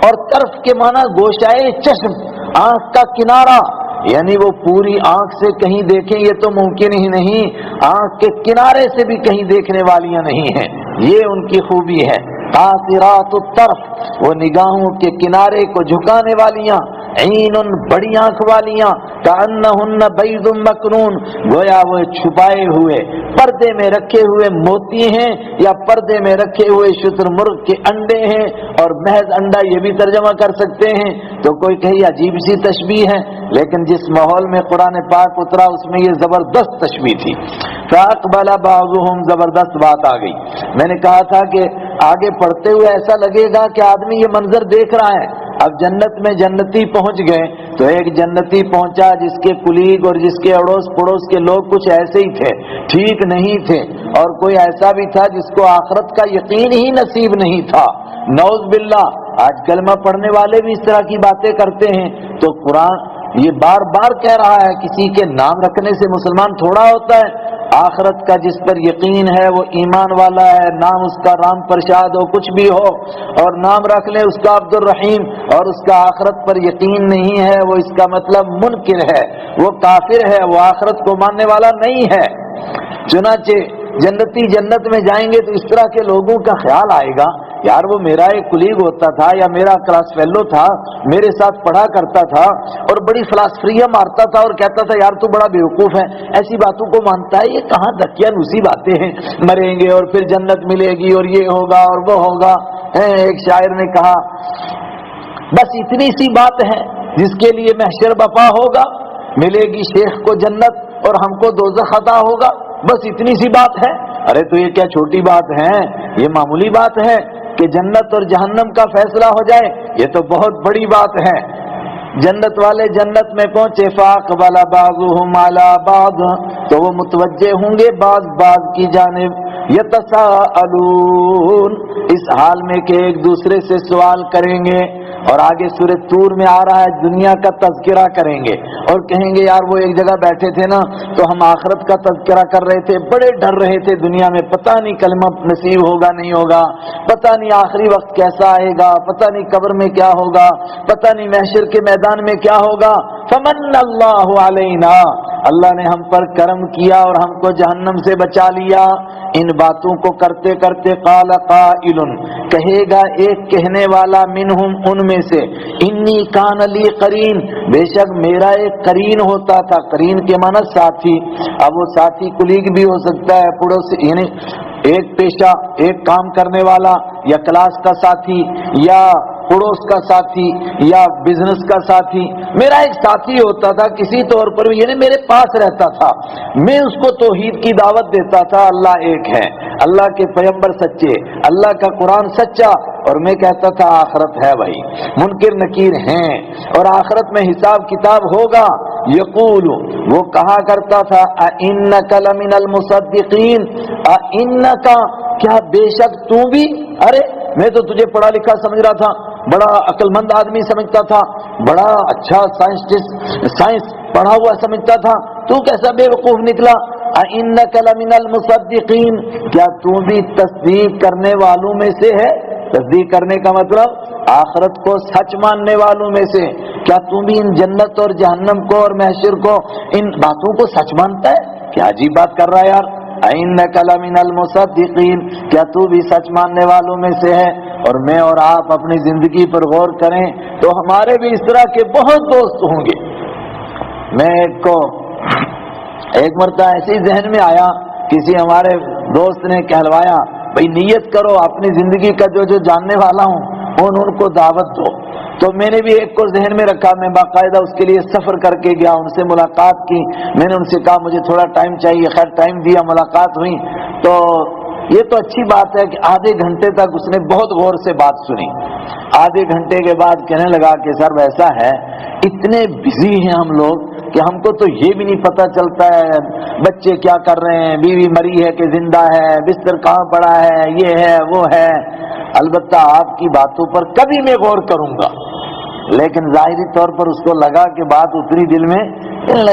اور طرف کے معنی گوشائے چشم، آنکھ کا کنارہ، یعنی وہ پوری آنکھ سے کہیں دیکھیں یہ تو ممکن ہی نہیں، آنکھ کے کنارے سے بھی کہیں دیکھنے والیاں نہیں ہیں. یہ ان کی خوبی ہے. قاصرات الطرف، وہ نگاہوں کے کنارے کو جھکانے والیاں، عین بڑی آنکھ والیاں، کأنہن بیض مکنون، گویا وہ چھپائے ہوئے پردے میں رکھے ہوئے موتی ہیں یا پردے میں رکھے ہوئے شتر مرغ کے انڈے ہیں. اور محض انڈا یہ بھی ترجمہ کر سکتے ہیں. تو کوئی کہے عجیب سی تشبیہ ہے، لیکن جس ماحول میں قرآن پاک اترا اس میں یہ زبردست تشبیہ تھی. فَأَقْبَلَ بَعْضُهُمْ، زبردست بات آ گئی. میں نے کہا تھا کہ آگے پڑھتے ہوئے ایسا لگے گا کہ آدمی یہ منظر دیکھ رہا ہے. اب جنت میں جنتی پہنچ گئے تو ایک جنتی پہنچا جس کے کلیگ اور جس کے اڑوس پڑوس کے لوگ کچھ ایسے ہی تھے، ٹھیک نہیں تھے. اور کوئی ایسا بھی تھا جس کو آخرت کا یقین ہی نصیب نہیں تھا. نعوذ باللہ، آج کلمہ پڑھنے والے بھی اس طرح کی باتیں کرتے ہیں. تو قرآن یہ بار بار کہہ رہا ہے کسی کے نام رکھنے سے مسلمان تھوڑا ہوتا ہے. آخرت کا جس پر یقین ہے وہ ایمان والا ہے. نام اس کا رام پرشاد ہو، کچھ بھی ہو، اور نام رکھ لے اس کا عبد الرحیم، اور اس کا آخرت پر یقین نہیں ہے، وہ اس کا مطلب منکر ہے، وہ کافر ہے، وہ آخرت کو ماننے والا نہیں ہے. چنانچہ جنتی جنت میں جائیں گے تو اس طرح کے لوگوں کا خیال آئے گا یار وہ میرا ایک کلیگ ہوتا تھا یا میرا کلاس فیلو تھا، میرے ساتھ پڑھا کرتا تھا اور بڑی فلسفیاں مارتا تھا اور کہتا تھا یار تو بڑا بیوقوف ہے، ایسی باتوں کو مانتا ہے. یہ کہاں دقیانوسی باتیں ہیں، مریں گے اور پھر جنت ملے گی اور یہ ہوگا اور وہ ہوگا. ایک شاعر نے کہا بس اتنی سی بات ہے جس کے لیے محشر بپا ہوگا، ملے گی شیخ کو جنت اور ہم کو دوزخ عطا ہوگا، بس اتنی سی بات ہے. ارے تو یہ کیا چھوٹی بات ہے، یہ معمولی بات ہے کہ جنت اور جہنم کا فیصلہ ہو جائے، یہ تو بہت بڑی بات ہے. جنت والے جنت میں پہنچے، فاقبل بعضهم علی بعض، تو وہ متوجہ ہوں گے بعض کی جانب، یتساءلون، اس حال میں کہ ایک دوسرے سے سوال کریں گے. اور آگے سورۃ طور میں آ رہا ہے دنیا کا تذکرہ کریں گے اور کہیں گے یار وہ ایک جگہ بیٹھے تھے نا تو ہم آخرت کا تذکرہ کر رہے تھے، بڑے ڈر رہے تھے دنیا میں، پتہ نہیں کلمہ نصیب ہوگا نہیں ہوگا، پتہ نہیں آخری وقت کیسا آئے گا، پتہ نہیں قبر میں کیا ہوگا، پتہ نہیں محشر کے میدان میں کیا ہوگا. فمن اللہ علینا، اللہ نے ہم پر کرم کیا اور ہم کو جہنم سے بچا لیا۔ ان باتوں کو کرتے کرتے قال قائل، کہے گا ایک کہنے والا، منہم ان میں سے، انی کان لی قرین، بے شک میرا ایک قرین ہوتا تھا۔ قرین کے معنی ساتھی، اب وہ ساتھی کلیگ بھی ہو سکتا ہے، پڑوسی، یعنی ایک پیشہ، ایک کام کرنے والا، یا کلاس کا ساتھی، یا پڑوس کا ساتھی، یا بزنس کا ساتھی۔ میرا ایک ساتھی ہوتا تھا کسی طور پر، یعنی میرے پاس رہتا تھا، میں اس کو توحید کی دعوت دیتا تھا، اللہ ایک ہے، اللہ کے پیغمبر سچے، اللہ کا قرآن سچا، اور میں کہتا تھا آخرت ہے بھائی، منکر نکیر ہیں اور آخرت میں حساب کتاب ہوگا۔ یقول، وہ کہا کرتا تھا، اِنَّکَ لَمِنَ الْمُصَدِّقِینَ، اِنَّکَ، کیا بے شک تو بھی، ارے میں تو تجھے پڑھا لکھا سمجھ رہا تھا، بڑا عقل مند آدمی سمجھتا تھا، بڑا اچھا سائنس پڑھا ہوا سمجھتا تھا، تو کیسا بے وقوف نکلا۔ اِنَّکَ لَمِنَ الْمُصَدِّقِینَ، کیا تو بھی تصدیق کرنے والوں میں سے ہے؟ تصدیق کرنے کا مطلب آخرت کو سچ ماننے والوں میں سے، کیا تم بھی ان جنت اور جہنم کو اور محشر کو، ان باتوں کو سچ مانتا ہے؟ کیا عجیب بات کر رہا ہے یار۔ اِنَّکَ لَمِنَ الْمُصَدِّقِینَ، کیا تو بھی سچ ماننے والوں میں سے ہے؟ اور میں اور آپ اپنی زندگی پر غور کریں تو ہمارے بھی اس طرح کے بہت دوست ہوں گے۔ میں ایک مرتبہ ایسے ہی ذہن میں آیا، کسی ہمارے دوست نے کہلوایا، بھئی نیت کرو اپنی زندگی کا جو جاننے والا ہوں ان کو دعوت دو۔ تو میں نے بھی ایک کو ذہن میں رکھا، میں باقاعدہ اس کے لیے سفر کر کے گیا، ان سے ملاقات کی، میں نے ان سے کہا مجھے تھوڑا ٹائم چاہیے، خیر ٹائم دیا، ملاقات ہوئی۔ تو یہ تو اچھی بات ہے کہ آدھے گھنٹے تک اس نے بہت غور سے بات سنی۔ آدھے گھنٹے کے بعد کہنے لگا کہ سر ایسا ہے، اتنے بزی ہیں ہم لوگ کہ ہم کو تو یہ بھی نہیں پتہ چلتا ہے بچے کیا کر رہے ہیں، بیوی مری ہے کہ زندہ ہے، بستر کہاں پڑا ہے، یہ ہے وہ ہے۔ البتہ آپ کی باتوں پر کبھی میں غور کروں گا، لیکن ظاہری طور پر اس کو لگا کہ بات اتری دل میں،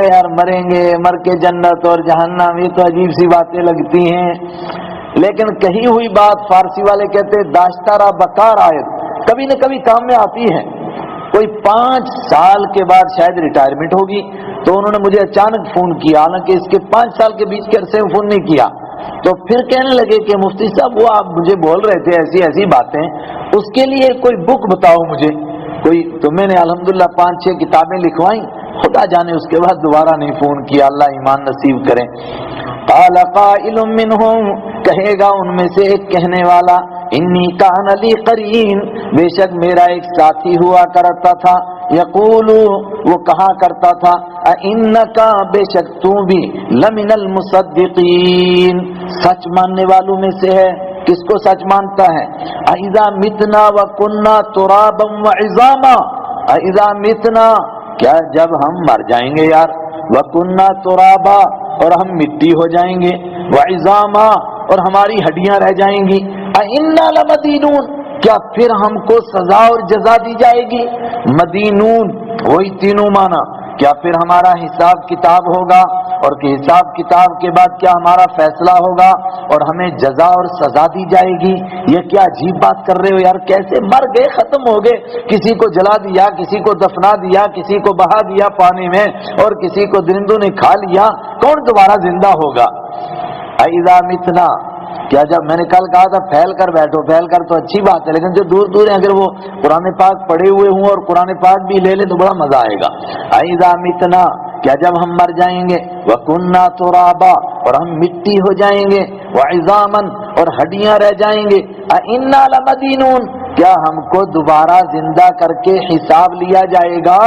یار مریں گے، مر کے جنت اور جہنم، یہ تو عجیب سی باتیں لگتی ہیں۔ لیکن کہی ہوئی بات، فارسی والے کہتے داشتہ بکار آیت، کبھی نہ کبھی کام میں آتی ہے۔ کوئی 5 سال کے بعد شاید ریٹائرمنٹ ہوگی، تو انہوں نے مجھے اچانک فون کیا، حالانکہ اس کے 5 سال کے بیچ کے عرصے میں فون نہیں کیا۔ تو پھر کہنے لگے کہ مفتی صاحب وہ آپ مجھے بول رہے تھے ایسی ایسی باتیں، اس کے لیے کوئی بک بتاؤ مجھے کوئی۔ تو میں نے الحمدللہ 5-6 کتابیں لکھوائیں، خدا جانے اس کے بعد دوبارہ نہیں فون کیا، اللہ ایمان نصیب کرے۔ قال قائل منہم، کہے گا ان میں سے ایک کہنے والا، انی کان لی قرین، بے شک میرا ایک ساتھی ہوا کرتا تھا، یقول، وہ کہا کرتا تھا، انکا، بے شک تو بھی، لمن المصدقین، سچ ماننے والوں میں سے ہے۔ کس کو سچ مانتا ہے؟ اذا متنا وکننا ترابا وعظاما، اذا متنا، کیا جب ہم مر جائیں گے یار، وکننا ترابا، اور ہم مٹی ہو جائیں گے، وعظاما، اور ہماری ہڈیاں رہ جائیں گی، انا لمدینون، کیا پھر ہم کو سزا اور جزا دی جائے گی؟ مدینون، وہی تینوں معنی، کیا پھر ہمارا حساب کتاب ہوگا، اور کہ حساب کتاب کے بعد کیا ہمارا فیصلہ ہوگا اور ہمیں جزا اور سزا دی جائے گی؟ یہ کیا عجیب بات کر رہے ہو یار، کیسے مر گئے، ختم ہو گئے، کسی کو جلا دیا، کسی کو دفنا دیا، کسی کو بہا دیا پانی میں، اور کسی کو درندوں نے کھا لیا، کون دوبارہ زندہ ہوگا؟ اذا متنا، کیا جب میں نے کل کہا تھا پھیل کر بیٹھو، پھیل کر تو اچھی بات ہے، لیکن جو دور دور ہیں اگر وہ قرآن پاک پڑھے ہوئے ہوں اور قرآن پاک بھی لے لیں تو بڑا مزہ آئے گا۔ اذا متنا، کیا جب ہم مر جائیں گے، وکننا ترابا، اور ہم مٹی ہو جائیں گے، وعظاما، اور ہڈیاں رہ جائیں گے، انا لمدینون، کیا ہم کو دوبارہ زندہ کر کے حساب لیا جائے گا؟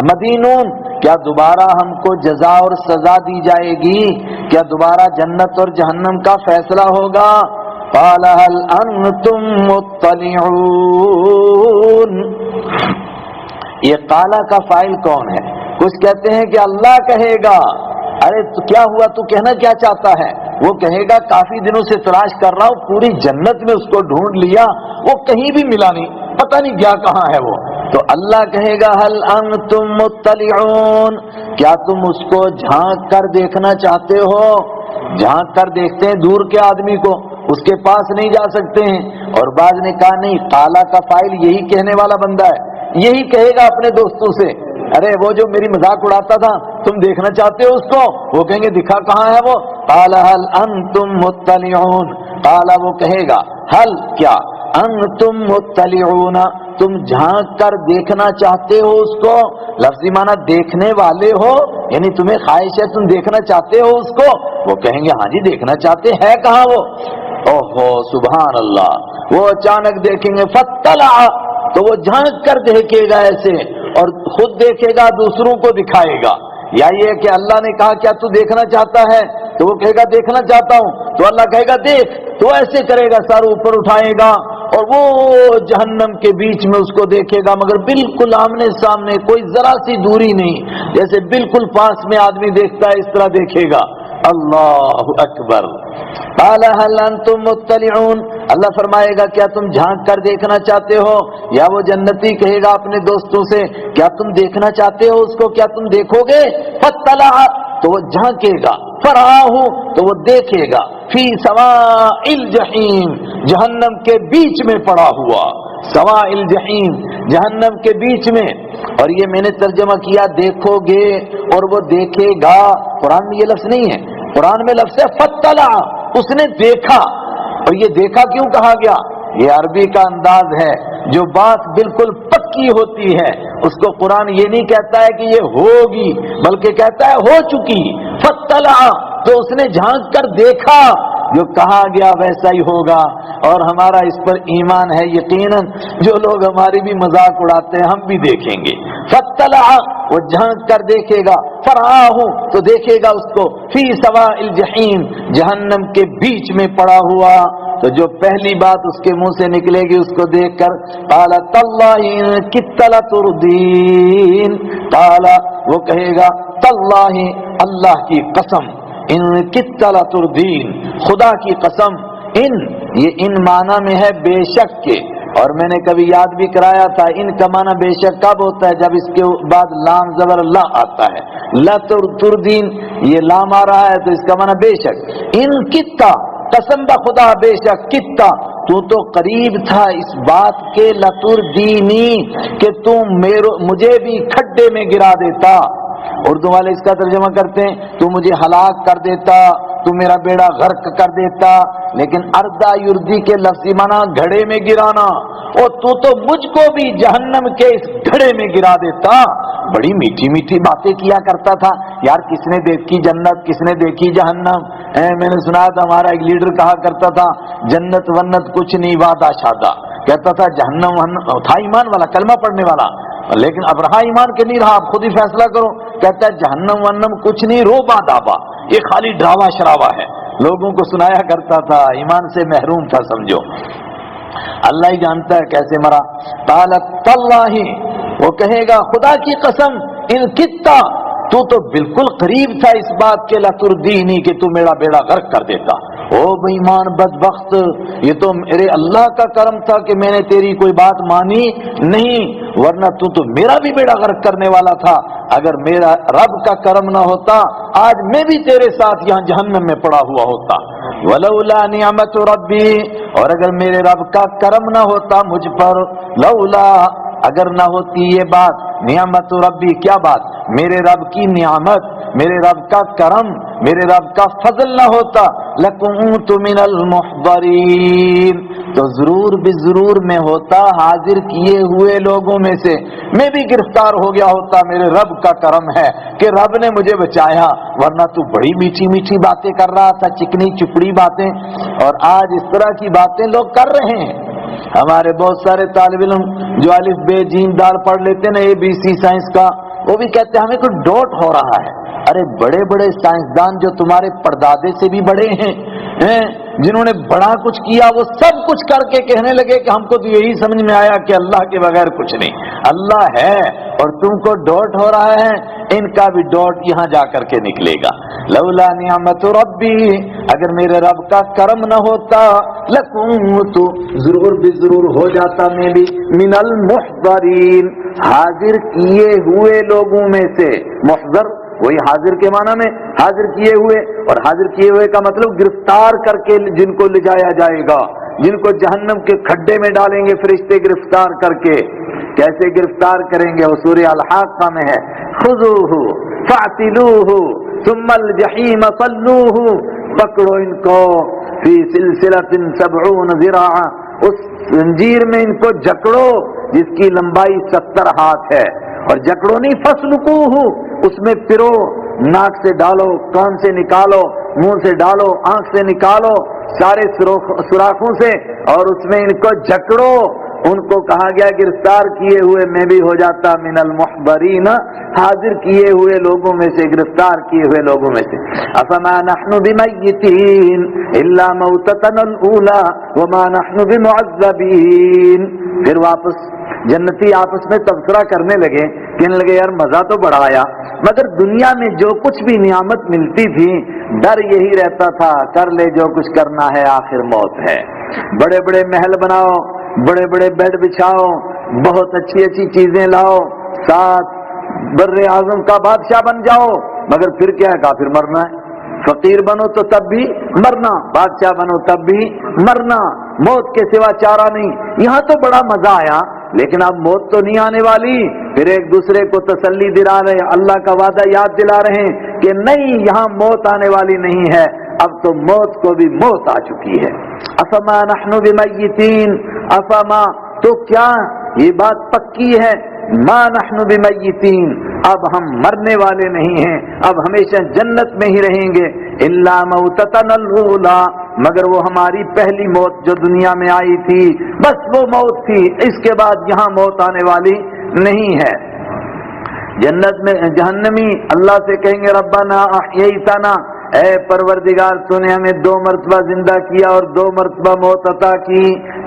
مدینون، کیا دوبارہ ہم کو جزا اور سزا دی جائے گی؟ کیا دوبارہ جنت اور جہنم کا فیصلہ ہوگا؟ قال هل انتم مطلعون، یہ قالا کا فاعل کون ہے؟ کچھ کہتے ہیں کہ اللہ کہے گا، ارے تو کیا ہوا، تو کہنا کیا چاہتا ہے؟ وہ کہے گا کافی دنوں سے تلاش کر رہا ہوں، پوری جنت میں اس کو ڈھونڈ لیا، وہ کہیں بھی ملا نہیں، پتہ نہیں کیا کہاں ہے وہ۔ تو اللہ کہے گا هل انتم مطلعون، کیا تم اس کو جھانک کر دیکھنا چاہتے ہو؟ جھانک کر دیکھتے ہیں دور کے آدمی کو، اس کے پاس نہیں جا سکتے ہیں۔ اور بعض نے کہا نہیں، قالا کا فاعل یہی کہنے والا بندہ ہے، یہی کہے گا اپنے دوستوں سے ارے وہ جو میری مذاق اڑاتا تھا تم دیکھنا چاہتے ہو اس کو؟ وہ کہیں گے دکھا کہاں ہے وہ؟ قال هل انتم مطلعون، قال وہ کہے گا حل کیا، انتم مطلعون تم جھانک کر دیکھنا چاہتے ہو اس کو، لفظی معنی دیکھنے والے ہو، یعنی تمہیں خواہش ہے تم دیکھنا چاہتے ہو اس کو؟ وہ کہیں گے ہاں جی دیکھنا چاہتے ہیں، کہاں وہ؟ اوہو سبحان اللہ، وہ اچانک دیکھیں گے فطلع، تو وہ جھانک کر دیکھے گا ایسے، اور خود دیکھے گا دوسروں کو دکھائے گا، یا یہ کہ اللہ نے کہا کیا تو دیکھنا چاہتا ہے؟ تو وہ کہے گا دیکھنا چاہتا ہوں، تو اللہ کہے گا دیکھ، تو ایسے کرے گا سر اوپر اٹھائے گا اور وہ جہنم کے بیچ میں اس کو دیکھے گا، مگر بالکل آمنے سامنے، کوئی ذرا سی دوری نہیں، جیسے بالکل پاس میں آدمی دیکھتا ہے اس طرح دیکھے گا۔ اللہ اکبر۔ قال هل انتم مطلعون، اللہ فرمائے گا کیا تم جھانک کر دیکھنا چاہتے ہو؟ یا وہ جنتی کہے گا اپنے دوستوں سے کیا تم دیکھنا چاہتے ہو اس کو، کیا تم دیکھو گے؟ فطلع، تو وہ جھانکے گا، فرآہ، تو وہ دیکھے گا، فی سواء الجحیم، جہنم کے بیچ میں پڑا ہوا، سواء الجحیم، جہنم کے بیچ میں۔ اور یہ میں نے ترجمہ کیا دیکھو گے، اور وہ دیکھے گا، قرآن میں یہ لفظ نہیں ہے، قرآن میں لفظ ہے فطلع، اس نے دیکھا۔ اور یہ دیکھا کیوں کہا گیا؟ یہ عربی کا انداز ہے، جو بات بالکل پکی ہوتی ہے اس کو قرآن یہ نہیں کہتا ہے کہ یہ ہوگی، بلکہ کہتا ہے ہو چکی، فطلع، تو اس نے جھانک کر دیکھا، جو کہا گیا ویسا ہی ہوگا۔ اور ہمارا اس پر ایمان ہے یقیناً، جو لوگ ہماری بھی مذاق اڑاتے ہیں ہم بھی دیکھیں گے۔ فطلع، وہ جھانک کر دیکھے گا، فرآہ، تو دیکھے گا اس کو، فی سواء الجحیم، جہنم کے بیچ میں پڑا ہوا۔ تو جو پہلی بات اس کے منہ سے نکلے گی اس کو دیکھ کر، قال تاللہ ان کدت لتردین، قال وہ کہے گا تاللہ، اللہ کی قسم، ان کدت لتردین، خدا کی قسم، ان یہ ان معنی میں ہے بے شک کے، اور میں نے کبھی یاد بھی کرایا تھا ان کا معنی بے شک کب ہوتا ہے؟ جب اس کے بعد لام زبر اللہ آتا ہے، لتردین، یہ لام آ رہا ہے تو اس کا معنی بے شک، ان کتا، قسم بخدا بے شک، کتا، تو قریب تھا اس بات کے، لتردینی، کہ تم مجھے بھی کھڈے میں گرا دیتا۔ اردو والے اس کا ترجمہ کرتے ہیں تو مجھے ہلاک کر دیتا، تو میرا بیڑا غرق کر دیتا، لیکن اردہ یردی کے لفظی معنی گھڑے میں گرانا، اور تو مجھ کو بھی جہنم کے اس گھڑے میں گرا دیتا۔ بڑی میٹھی میٹھی باتیں کیا کرتا تھا یار، کس نے دیکھی جنت، کس نے دیکھی جہنم؟ میں نے سنا تھا ہمارا ایک لیڈر کہا کرتا تھا جنت ونت کچھ نہیں، وعدہ شادہ، کہتا تھا جہنم ونت، تھا ایمان والا، کلمہ پڑھنے والا، لیکن اب رہا ایمان کے نہیں رہا، آپ خود ہی فیصلہ کرو، کہتا ہے جہنم ونم کچھ نہیں، روبا دابا، یہ خالی ڈراوا شراوا ہے، لوگوں کو سنایا کرتا تھا، ایمان سے محروم تھا سمجھو۔ اللہ ہی جانتا ہے کیسے مرا۔ قالت تاللہ، وہ کہے گا خدا کی قسم، ان کتا، تو بالکل قریب تھا اس بات کے، لتردینی، کہ تو میرا بیڑا غرق کر دیتا۔ او بے ایمان بدبخت، یہ تو میرے اللہ کا کرم تھا کہ میں نے تیری کوئی بات مانی نہیں، ورنہ تو میرا بھی بیڑا غرق کرنے والا تھا۔ اگر میرا رب کا کرم نہ ہوتا آج میں بھی تیرے ساتھ یہاں جہنم میں پڑا ہوا ہوتا۔ ولولا نعمت ربی، اور اگر میرے رب کا کرم نہ ہوتا مجھ پر، لولا، اگر نہ ہوتی یہ بات، نعمت ربی، کیا بات؟ میرے رب کی نعمت، میرے رب کا کرم، میرے رب کا فضل نہ ہوتا، لکنت من المحضرین، تو ضرور بضرور میں ہوتا حاضر کیے ہوئے لوگوں میں سے، میں بھی گرفتار ہو گیا ہوتا۔ میرے رب کا کرم ہے کہ رب نے مجھے بچایا، ورنہ تو بڑی میٹھی میٹھی باتیں کر رہا تھا، چکنی چپڑی باتیں، اور آج اس طرح کی باتیں لوگ کر رہے ہیں۔ ہمارے بہت سارے طالب علم جو الف بے جیم دال پڑھ لیتے نا ABC سائنس کا، وہ بھی کہتے ہیں ہمیں کوئی ڈوٹ ہو رہا ہے۔ ارے بڑے بڑے سائنسدان جو تمہارے پردادے سے بھی بڑے ہیں، جنہوں نے بڑا کچھ کیا، وہ سب کچھ کر کے کہنے لگے کہ ہم کو تو یہی سمجھ میں آیا کہ اللہ کے بغیر کچھ نہیں، اللہ ہے، اور تم کو ڈوٹ ہو رہا ہے، ان کا بھی ڈوٹ یہاں جا کر کے نکلے گا۔ لولا نعمت ربی، اگر میرے رب کا کرم نہ ہوتا، لکنت، ضرور بضرور ہو جاتا میں بھی، من المحضرین، حاضر کیے ہوئے لوگوں میں سے۔ محضر وہی حاضر کے معنی میں حاضر کیے ہوئے، اور حاضر کیے ہوئے کا مطلب گرفتار کر کے جن کو لے جایا جائے گا، جن کو جہنم کے کھڈے میں ڈالیں گے فرشتے گرفتار کر کے. کیسے گرفتار کریں گے؟ وہ سورہ الحاقہ میں ہے. خذوہ فاعتلوہ ثم الجحیم صلوہ، پکڑو ان کو، فی سلسلۃ 70 ذراعا، اس زنجیر میں ان کو جکڑو جس کی لمبائی 70 ہاتھ ہے. اور جکڑو نہیں، فسلکوہ، اس میں پرو، ناک سے ڈالو، کان سے نکالو، منہ سے ڈالو، آنکھ سے نکالو، سارے سوراخوں سے، اور اس میں ان کو جکڑو. ان کو کہا گیا گرفتار کیے ہوئے میں بھی ہو جاتا من المحضرین، حاضر کیے ہوئے لوگوں میں سے، گرفتار کیے ہوئے لوگوں میں سے. افما نحن بمیتین الا موتتنا الاولی وما نحن بمعذبین. پھر واپس جنتی آپس میں تبصرہ کرنے لگے، کہنے لگے یار مزہ تو بڑا آیا، مگر دنیا میں جو کچھ بھی نعمت ملتی تھی ڈر یہی رہتا تھا کر لے جو کچھ کرنا ہے آخر موت ہے. بڑے بڑے محل بناؤ، بڑے بڑے بیڈ بچھاؤ، بہت اچھی اچھی چیزیں لاؤ، ساتھ بر اعظم کا بادشاہ بن جاؤ، مگر پھر کیا ہے؟ کافر مرنا ہے. فقیر بنو تو تب بھی مرنا، بادشاہ بنو تب بھی مرنا، موت کے سوا چارہ نہیں. یہاں تو بڑا مزہ آیا لیکن اب موت تو نہیں آنے والی. پھر ایک دوسرے کو تسلی دلا رہے، اللہ کا وعدہ یاد دلا رہے ہیں کہ نہیں، یہاں موت آنے والی نہیں ہے، اب تو موت کو بھی موت آ چکی ہے. افما نحن بمیتین، افما تو کیا یہ بات پکی ہے، ما نحن بمیتین، اب ہم مرنے والے نہیں ہیں، اب ہمیشہ جنت میں ہی رہیں گے. الا موتتنا الاولی، مگر وہ ہماری پہلی موت جو دنیا میں آئی تھی بس وہ موت تھی، اس کے بعد یہاں موت آنے والی نہیں ہے. جنت میں جہنمی اللہ سے کہیں گے ربنا احییتنا، اے پروردگار تو نے ہمیں 2 مرتبہ زندہ کیا اور 2 مرتبہ موت عطا کی.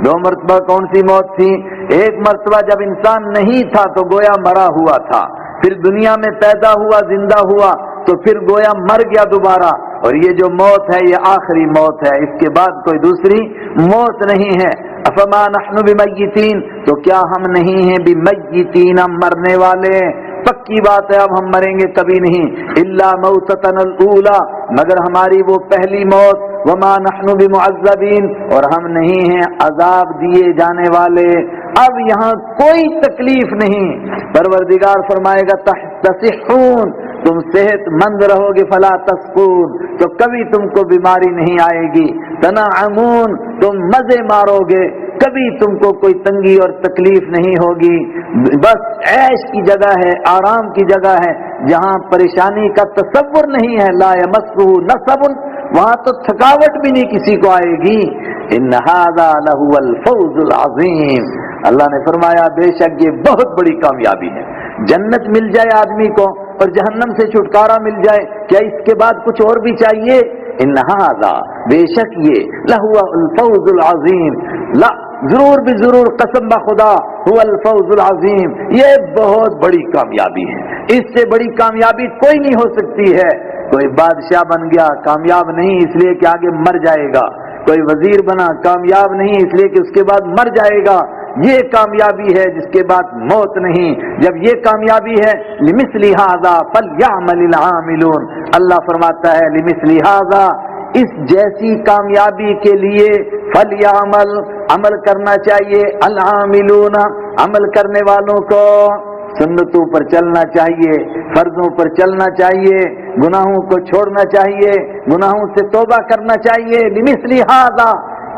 2 مرتبہ کون سی موت تھی؟ ایک مرتبہ جب انسان نہیں تھا تو گویا مرا ہوا تھا، پھر دنیا میں پیدا ہوا، زندہ ہوا تو پھر گویا مر گیا دوبارہ. اور یہ جو موت ہے یہ آخری موت ہے، اس کے بعد کوئی دوسری موت نہیں ہے. افما نحن بمیتین، تو کیا ہم نہیں ہیں بمیتین، ہم مرنے والے، پکی بات ہے اب ہم مریں گے کبھی نہیں. الا موتتنا الاولی، مگر ہماری وہ پہلی موت، وما نحن بمعذبین، اور ہم نہیں ہیں عذاب دیے جانے والے، اب یہاں کوئی تکلیف نہیں. پروردگار فرمائے گا تصحون، تم صحت مند رہو گے، فلا تسقون، تو کبھی تم کو بیماری نہیں آئے گی. تنعمون، تم مزے مارو گے، کبھی تم کو کوئی تنگی اور تکلیف نہیں ہوگی. بس عیش کی جگہ ہے، آرام کی جگہ ہے، جہاں پریشانی کا تصور نہیں ہے. لا یمسہ نصب، وہاں تو تھکاوٹ بھی نہیں کسی کو آئے گی. ان ھذا لہو الفوز العظیم، اللہ نے فرمایا بے شک یہ بہت بڑی کامیابی ہے. جنت مل جائے آدمی کو اور جہنم سے چھٹکارا مل جائے، کیا اس کے بعد کچھ اور بھی چاہیے؟ ان ھذا، بے شک یہ، لہو الفوز العظیم، لا ضرور بھی ضرور، قسم بخدا، هو الفوز العظیم، یہ بہت بڑی کامیابی ہے، اس سے بڑی کامیابی کوئی نہیں ہو سکتی ہے. کوئی بادشاہ بن گیا کامیاب نہیں اس لیے کہ آگے مر جائے گا، کوئی وزیر بنا کامیاب نہیں اس لیے کہ اس کے بعد مر جائے گا. یہ کامیابی ہے جس کے بعد موت نہیں. جب یہ کامیابی ہے، لمثل ھذا فلیعمل العاملون، اللہ فرماتا ہے لمثل ھذا، اس جیسی کامیابی کے لیے فلیعمل، عمل کرنا چاہیے، العاملون، عمل کرنے والوں کو. سنتوں پر چلنا چاہیے، فرضوں پر چلنا چاہیے، گناہوں کو چھوڑنا چاہیے، گناہوں سے توبہ کرنا چاہیے. لمثل ھذا،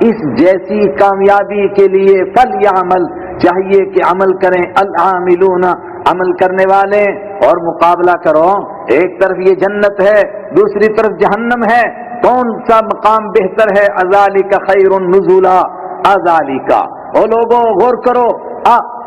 اس جیسی کامیابی کے لیے فلیعمل، چاہیے کہ عمل کریں، العاملون، عمل کرنے والے. اور مقابلہ کرو، ایک طرف یہ جنت ہے، دوسری طرف جہنم ہے، کون سا مقام بہتر ہے؟ اذالک خیر نزلا، اذالک، او لوگوں غور کرو،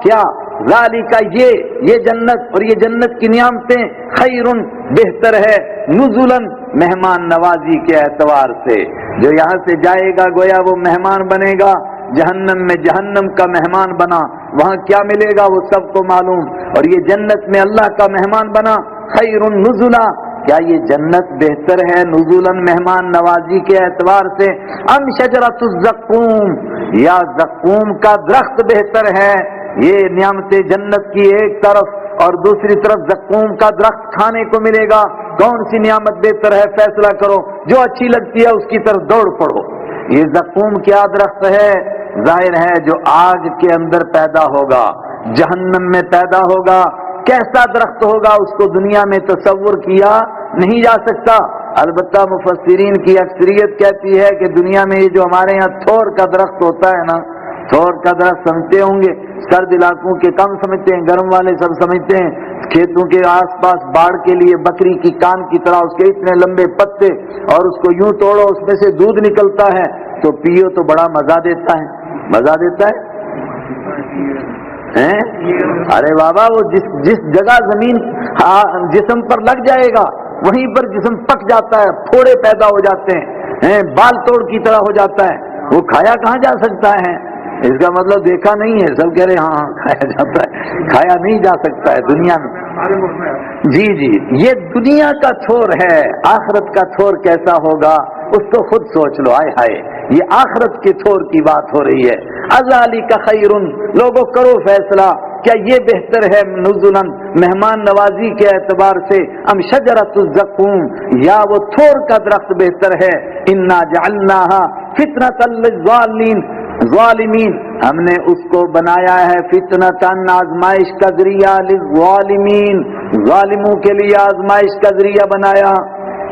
کیا ذالک، یہ جنت اور یہ جنت کی نعمتیں، خیر، بہتر ہے، نزلاً، مہمان نوازی کے اعتبار سے. جو یہاں سے جائے گا گویا وہ مہمان بنے گا، جہنم میں جہنم کا مہمان بنا، وہاں کیا ملے گا وہ سب کو معلوم. اور یہ جنت میں اللہ کا مہمان بنا، خیر نزلا، کیا یہ جنت بہتر ہے نزولاً، مہمان نوازی کے اعتبار سے؟ ام شجرۃ الزقوم، یا زقوم کا درخت بہتر ہے؟ یہ نعمت جنت کی ایک طرف اور دوسری طرف زقوم کا درخت کھانے کو ملے گا، کون سی نعمت بہتر ہے؟ فیصلہ کرو، جو اچھی لگتی ہے اس کی طرف دوڑ پڑو. یہ زقوم کیا درخت ہے؟ ظاہر ہے جو آگ کے اندر پیدا ہوگا، جہنم میں پیدا ہوگا۔ کیسا درخت ہوگا اس کو دنیا میں تصور کیا نہیں جا سکتا۔ البتہ مفسرین کی اکثریت کہتی ہے کہ دنیا میں یہ جو ہمارے یہاں تھور کا درخت ہوتا ہے نا، تھور کا درخت سمجھتے ہوں گے، سرد علاقوں کے کم سمجھتے ہیں، گرم والے سب سمجھتے ہیں، کھیتوں کے آس پاس باڑ کے لیے بکری کی کان کی طرح اس کے اتنے لمبے پتے، اور اس کو یوں توڑو اس میں سے دودھ نکلتا ہے تو پیو تو بڑا مزہ دیتا ہے۔ مزہ دیتا ہے؟ ارے بابا وہ جس جگہ زمین جسم پر لگ جائے گا وہیں پر جسم پک جاتا ہے، پھوڑے پیدا ہو جاتے ہیں، بال توڑ کی طرح ہو جاتا ہے، وہ کھایا کہاں جا سکتا ہے؟ اس کا مطلب دیکھا نہیں ہے، سب کہہ رہے ہاں کھایا جاتا ہے، کھایا نہیں جا سکتا ہے دنیا میں۔ جی جی، یہ دنیا کا تھور ہے، آخرت کا تھور کیسا ہوگا اس کو خود سوچ لو۔ آئے ہائے، یہ آخرت کے تھور کی بات ہو رہی ہے۔ اذالک خیر، لوگوں کرو فیصلہ، کیا یہ بہتر ہے نزلاً مہمان نوازی کے اعتبار سے، ام شجرۃ الزقوم، یا وہ تھور کا درخت بہتر ہے؟ انا جعلناها فتنۃ للظالمین، ظالمین، ہم نے اس کو بنایا ہے فتنۃ، آزمائش کا ذریعہ، للظالمین، ظالموں کے لیے آزمائش کا ذریعہ بنایا۔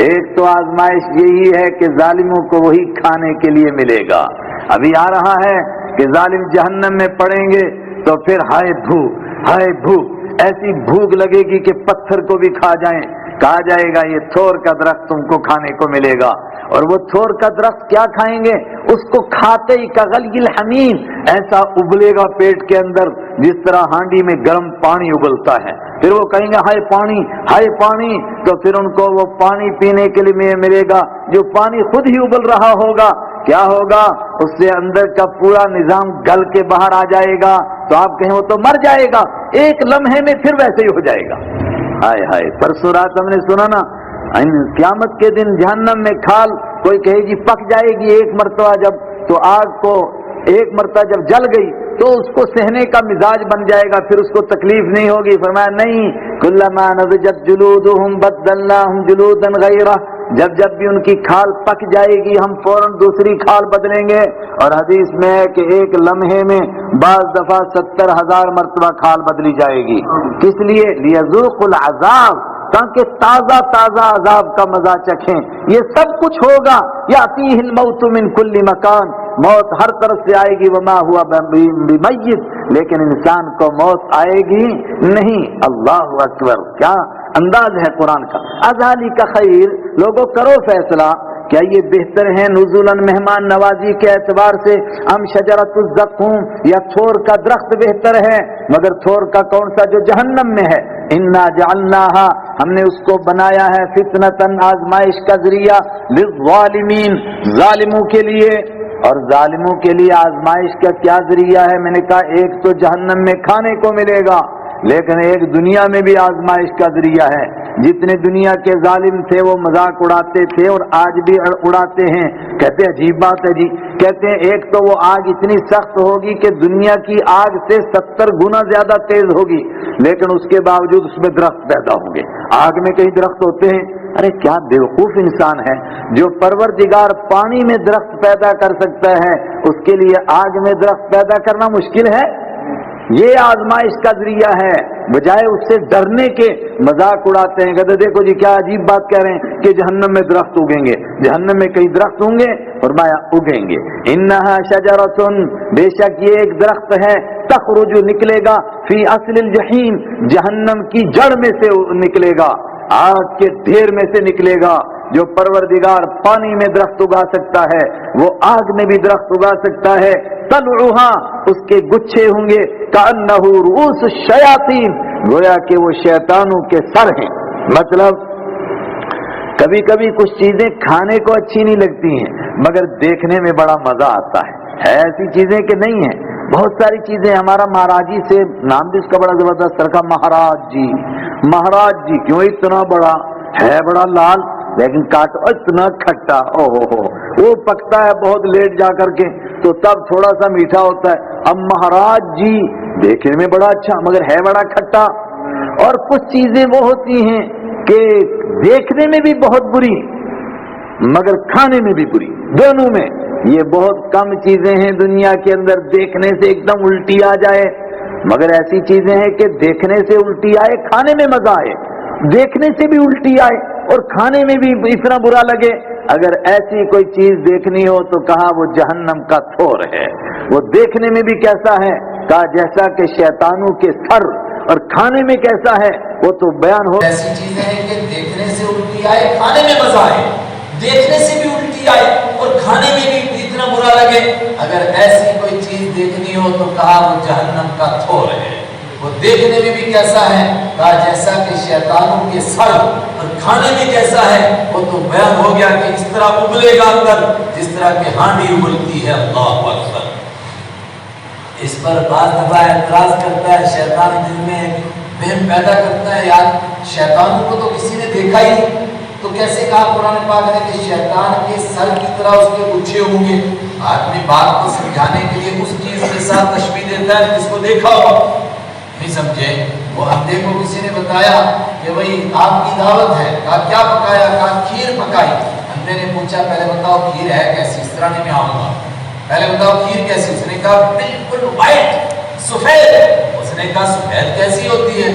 ایک تو آزمائش یہی ہے کہ ظالموں کو وہی کھانے کے لیے ملے گا۔ ابھی آ رہا ہے کہ ظالم جہنم میں پڑیں گے تو پھر ہائے بھوک، ہائے بھوک، ایسی بھوک لگے گی کہ پتھر کو بھی کھا جائیں۔ کہا جائے گا یہ تھور کا درخت تم کو کھانے کو ملے گا، اور وہ تھور کا درخت کیا کھائیں گے؟ اس کو کھاتے ہی کغلی الحمیم، ایسا ابلے گا پیٹ کے اندر جس طرح ہانڈی میں گرم پانی ابلتا ہے۔ پھر وہ کہیں گے ہائے پانی، ہائے پانی، تو پھر ان کو وہ پانی پینے کے لیے ملے گا جو پانی خود ہی ابل رہا ہوگا۔ کیا ہوگا؟ اس سے اندر کا پورا نظام گل کے باہر آ جائے گا، تو آپ کہیں وہ تو مر جائے گا، ایک لمحے میں پھر ویسے ہی ہو جائے گا۔ ہائے ہائے، پرسوں رات ہم نے سنا نا، قیامت کے دن جہنم میں کھال کوئی کہے گی پک جائے گی ایک مرتبہ، جب تو آگ کو ایک مرتبہ جب جل گئی تو اس کو سہنے کا مزاج بن جائے گا، پھر اس کو تکلیف نہیں ہوگی۔ فرمایا نہیں، کلما نضجت جلودہم بدلناہم جلودا غیرہ، جب جب بھی ان کی کھال پک جائے گی ہم فوراً دوسری کھال بدلیں گے۔ اور حدیث میں ہے کہ ایک لمحے میں بعض دفعہ 70,000 مرتبہ کھال بدلی جائے گی۔ کس لیے؟ لیذوقوا العذاب، تاکہ تازہ تازہ عذاب کا مزہ چکھیں۔ یہ سب کچھ ہوگا، یاتیہ الموت من کل مکان، موت ہر طرف سے آئے گی، وما ہوا بمیت، لیکن انسان کو موت آئے گی نہیں۔ اللہ اکبر، کیا انداز ہے قرآن کا۔ اذالک خیر، لوگوں کرو فیصلہ، کیا یہ بہتر ہے نزولاً مہمان نوازی کے اعتبار سے، ام شجرۃ الزقوم، یا تھور کا درخت بہتر ہے؟ مگر تھور کا کون سا؟ جو جہنم میں ہے۔ انا جعلناها، ہم نے اس کو بنایا ہے فتنةً، آزمائش کا ذریعہ، للظالمین، ظالموں کے لیے۔ اور ظالموں کے لیے آزمائش کا کیا ذریعہ ہے؟ میں نے کہا ایک تو جہنم میں کھانے کو ملے گا، لیکن ایک دنیا میں بھی آزمائش کا ذریعہ ہے۔ جتنے دنیا کے ظالم تھے وہ مذاق اڑاتے تھے اور آج بھی اڑاتے ہیں۔ کہتے ہیں عجیب بات ہے جی، کہتے ہیں ایک تو وہ آگ اتنی سخت ہوگی کہ دنیا کی آگ سے 70 گنا زیادہ تیز ہوگی، لیکن اس کے باوجود اس میں درخت پیدا ہوں گے۔ آگ میں کئی درخت ہوتے ہیں؟ ارے کیا بیوقوف انسان ہے جو پروردگار پانی میں درخت پیدا کر سکتا ہے، اس کے لیے آگ میں درخت پیدا کرنا مشکل ہے؟ یہ آزمائش کا ذریعہ ہے، بجائے اس سے ڈرنے کے مذاق اڑاتے ہیں، کہتے دیکھو جی کیا عجیب بات کہہ رہے ہیں کہ جہنم میں درخت اگیں گے، جہنم میں کئی درخت ہوں گے، فرمایا اگیں گے۔ انہا شجرۃ، بے شک یہ ایک درخت ہے، تخرج نکلے گا، فی اصل الجحیم، جہنم کی جڑ میں سے نکلے گا، آگ کے ڈھیر میں سے نکلے گا۔ جو پروردگار پانی میں درخت اگا سکتا ہے وہ آگ میں بھی درخت اگا سکتا ہے۔ طلعھا، اس کے گچھے ہوں گے، کأنہ رؤوس الشیاطین، گویا کہ وہ شیطانوں کے سر ہیں۔ مطلب کبھی کبھی کچھ چیزیں کھانے کو اچھی نہیں لگتی ہیں مگر دیکھنے میں بڑا مزہ آتا ہے ایسی چیزیں کہ نہیں ہیں۔ بہت ساری چیزیں، ہمارا مہاراجی سے نام بھی اس کا بڑا زبردست رکھا، مہاراج جی، مہاراج جی، کیوں اتنا بڑا ہے، بڑا لال لیکن کاٹو اتنا کھٹا، او ہو، وہ پکتا ہے بہت لیٹ جا کر کے تو تب تھوڑا سا میٹھا ہوتا ہے۔ اب مہاراج جی دیکھنے میں بڑا اچھا مگر ہے بڑا کھٹا۔ اور کچھ چیزیں وہ ہوتی ہیں کہ دیکھنے میں بھی بہت بری مگر کھانے میں بھی بری، دونوں میں یہ بہت کم چیزیں ہیں دنیا کے اندر دیکھنے سے ایک دم الٹی آ جائے، مگر ایسی چیزیں ہیں کہ دیکھنے سے الٹی آئے، کھانے میں مزہ آئے، دیکھنے سے بھی الٹی آئے اور کھانے میں بھی اتنا برا لگے۔ اگر ایسی کوئی چیز دیکھنی ہو تو کہا وہ جہنم کا تھور ہے، وہ دیکھنے میں بھی کیسا ہے، کہا جیسا کہ شیطانوں کے سر، اور کھانے میں کیسا ہے وہ تو بیان ہو۔ ایسی چیزیں ہیں کہ دیکھنے سے الٹی آئے، کھانے میں مزہ آئے، دیکھنے سے بھی الٹی آئے اور کھانے میں بھی اتنا برا لگے۔ اگر ایسی کوئی چیز دیکھنی ہو تو کہا وہ جہنم کا تھور ہے، وہ دیکھنے میں بھی کیسا ہے، کہا جیسا کہ شیطانوں کے سر، اور کھانے میں کیسا ہے وہ تو بیان ہو گیا کہ اس طرح ابلے گا اندر جس طرح کہ ہانڈی ابلتی ہے۔ اللہ اکبر۔ اس پر بعض دفعہ اعتراض کرتا ہے شیطان، دل میں وہم پیدا کرتا ہے، یار شیطانوں کو تو کسی نے دیکھا ہی نہیں، تو کیسے کہا قرآن پاک نے کہ شیطان کے سر کی طرح اس کے گچھے ہوں گے۔ آدمی بات کو سمجھانے کے لیے اس چیز کے ساتھ تشبیہ دیتا ہے جس کو دیکھا ہو، نہیں سمجھے۔ وہ اندھے کو کسی نے بتایا کہ بھئی آپ کی دعوت ہے، کہا کیا پکایا، کہا کھیر پکائی۔ اندھے نے پوچھا پہلے بتاؤ کھیر ہے کیسی، اس طرح نہیں میں آؤں گا، پہلے بتاؤ کھیر کیسی۔ اس نے کہا بالکل وائٹ، سفید۔ اس نے کہا سفید کیسی ہوتی ہے؟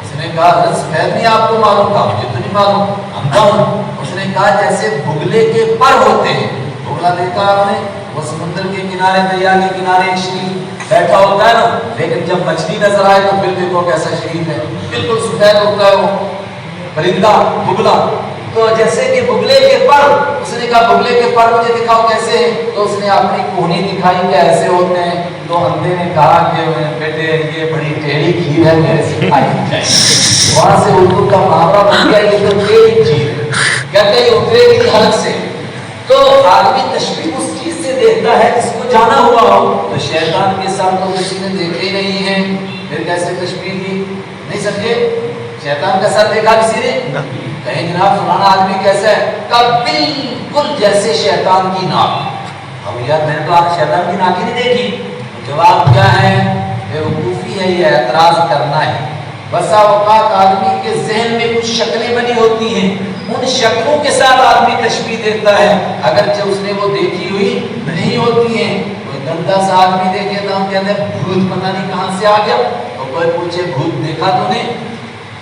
اس نے کہا حضرت سفید نہیں آپ کو معلوم، کہا مجھے تو نہیں معلوم، اندھا ہوں۔ اس نے کہا جیسے بگلے کے پر ہوتے ہیں، بگلا دیکھا آپ نے، وہ سمندر کے کنارے، دریا کے کنارے ایک شریف بیٹھا ہوتا ہے نا، لیکن جب مچھلی نظر آئے تو پھر دیکھو کیسا شریف ہے، بالکل سفید ہوتا ہے وہ پرندہ بگلا۔ تو جیسے کہ بگلے کے پر، اس نے کہا بگلے کے پر مجھے دکھاؤ کیسے ہیں، تو اس نے اپنی کوہنی دکھائی کہ ایسے ہوتے ہیں۔ تو اندھے نے کہا کہ بیٹے یہ بڑی ٹیڑھی کھیر ہے، میرے سے کھائی جائے۔ وہاں سے اردو کا محاورہ بن گیا یہ تو ٹیڑھی کھیر ہے، کہتے ہیں یہ اترے گی حلق سے۔ تو آدمی تشبیہ اس چیز سے دیکھتا ہے جس کو جانا ہوا ہو، تو شیطان کے ساتھ تو کسی نے دیکھے ہی نہیں ہے، پھر کیسے تشبیہ دی، نہیں سمجھے؟ شیطان کا ساتھ دیکھا کسی نے؟ کہیں جناب فلانا آدمی کیسا ہے، کہا بالکل جیسے شیطان کی ناک۔ اب یار میں نے تو آپ شیطان کی ناک ہی نہیں دیکھی۔ جواب کیا ہے؟ بے وقوفی ہے، یہ اعتراض کرنا ہے۔ بسا اوقات آدمی کے ذہن میں کچھ شکلیں بنی ہوتی ہیں، ان شکلوں کے ساتھ آدمی تشبیہ دیتا ہے، اگرچہ اس نے وہ دیکھی ہوئی نہیں ہوتی ہیں۔ کوئی گندا سا آدمی دیکھے تو ہم کہتے ہیں بھوت پتہ نہیں کہاں سے آ گیا، تو کوئی پوچھے بھوت دیکھا تو نہیں،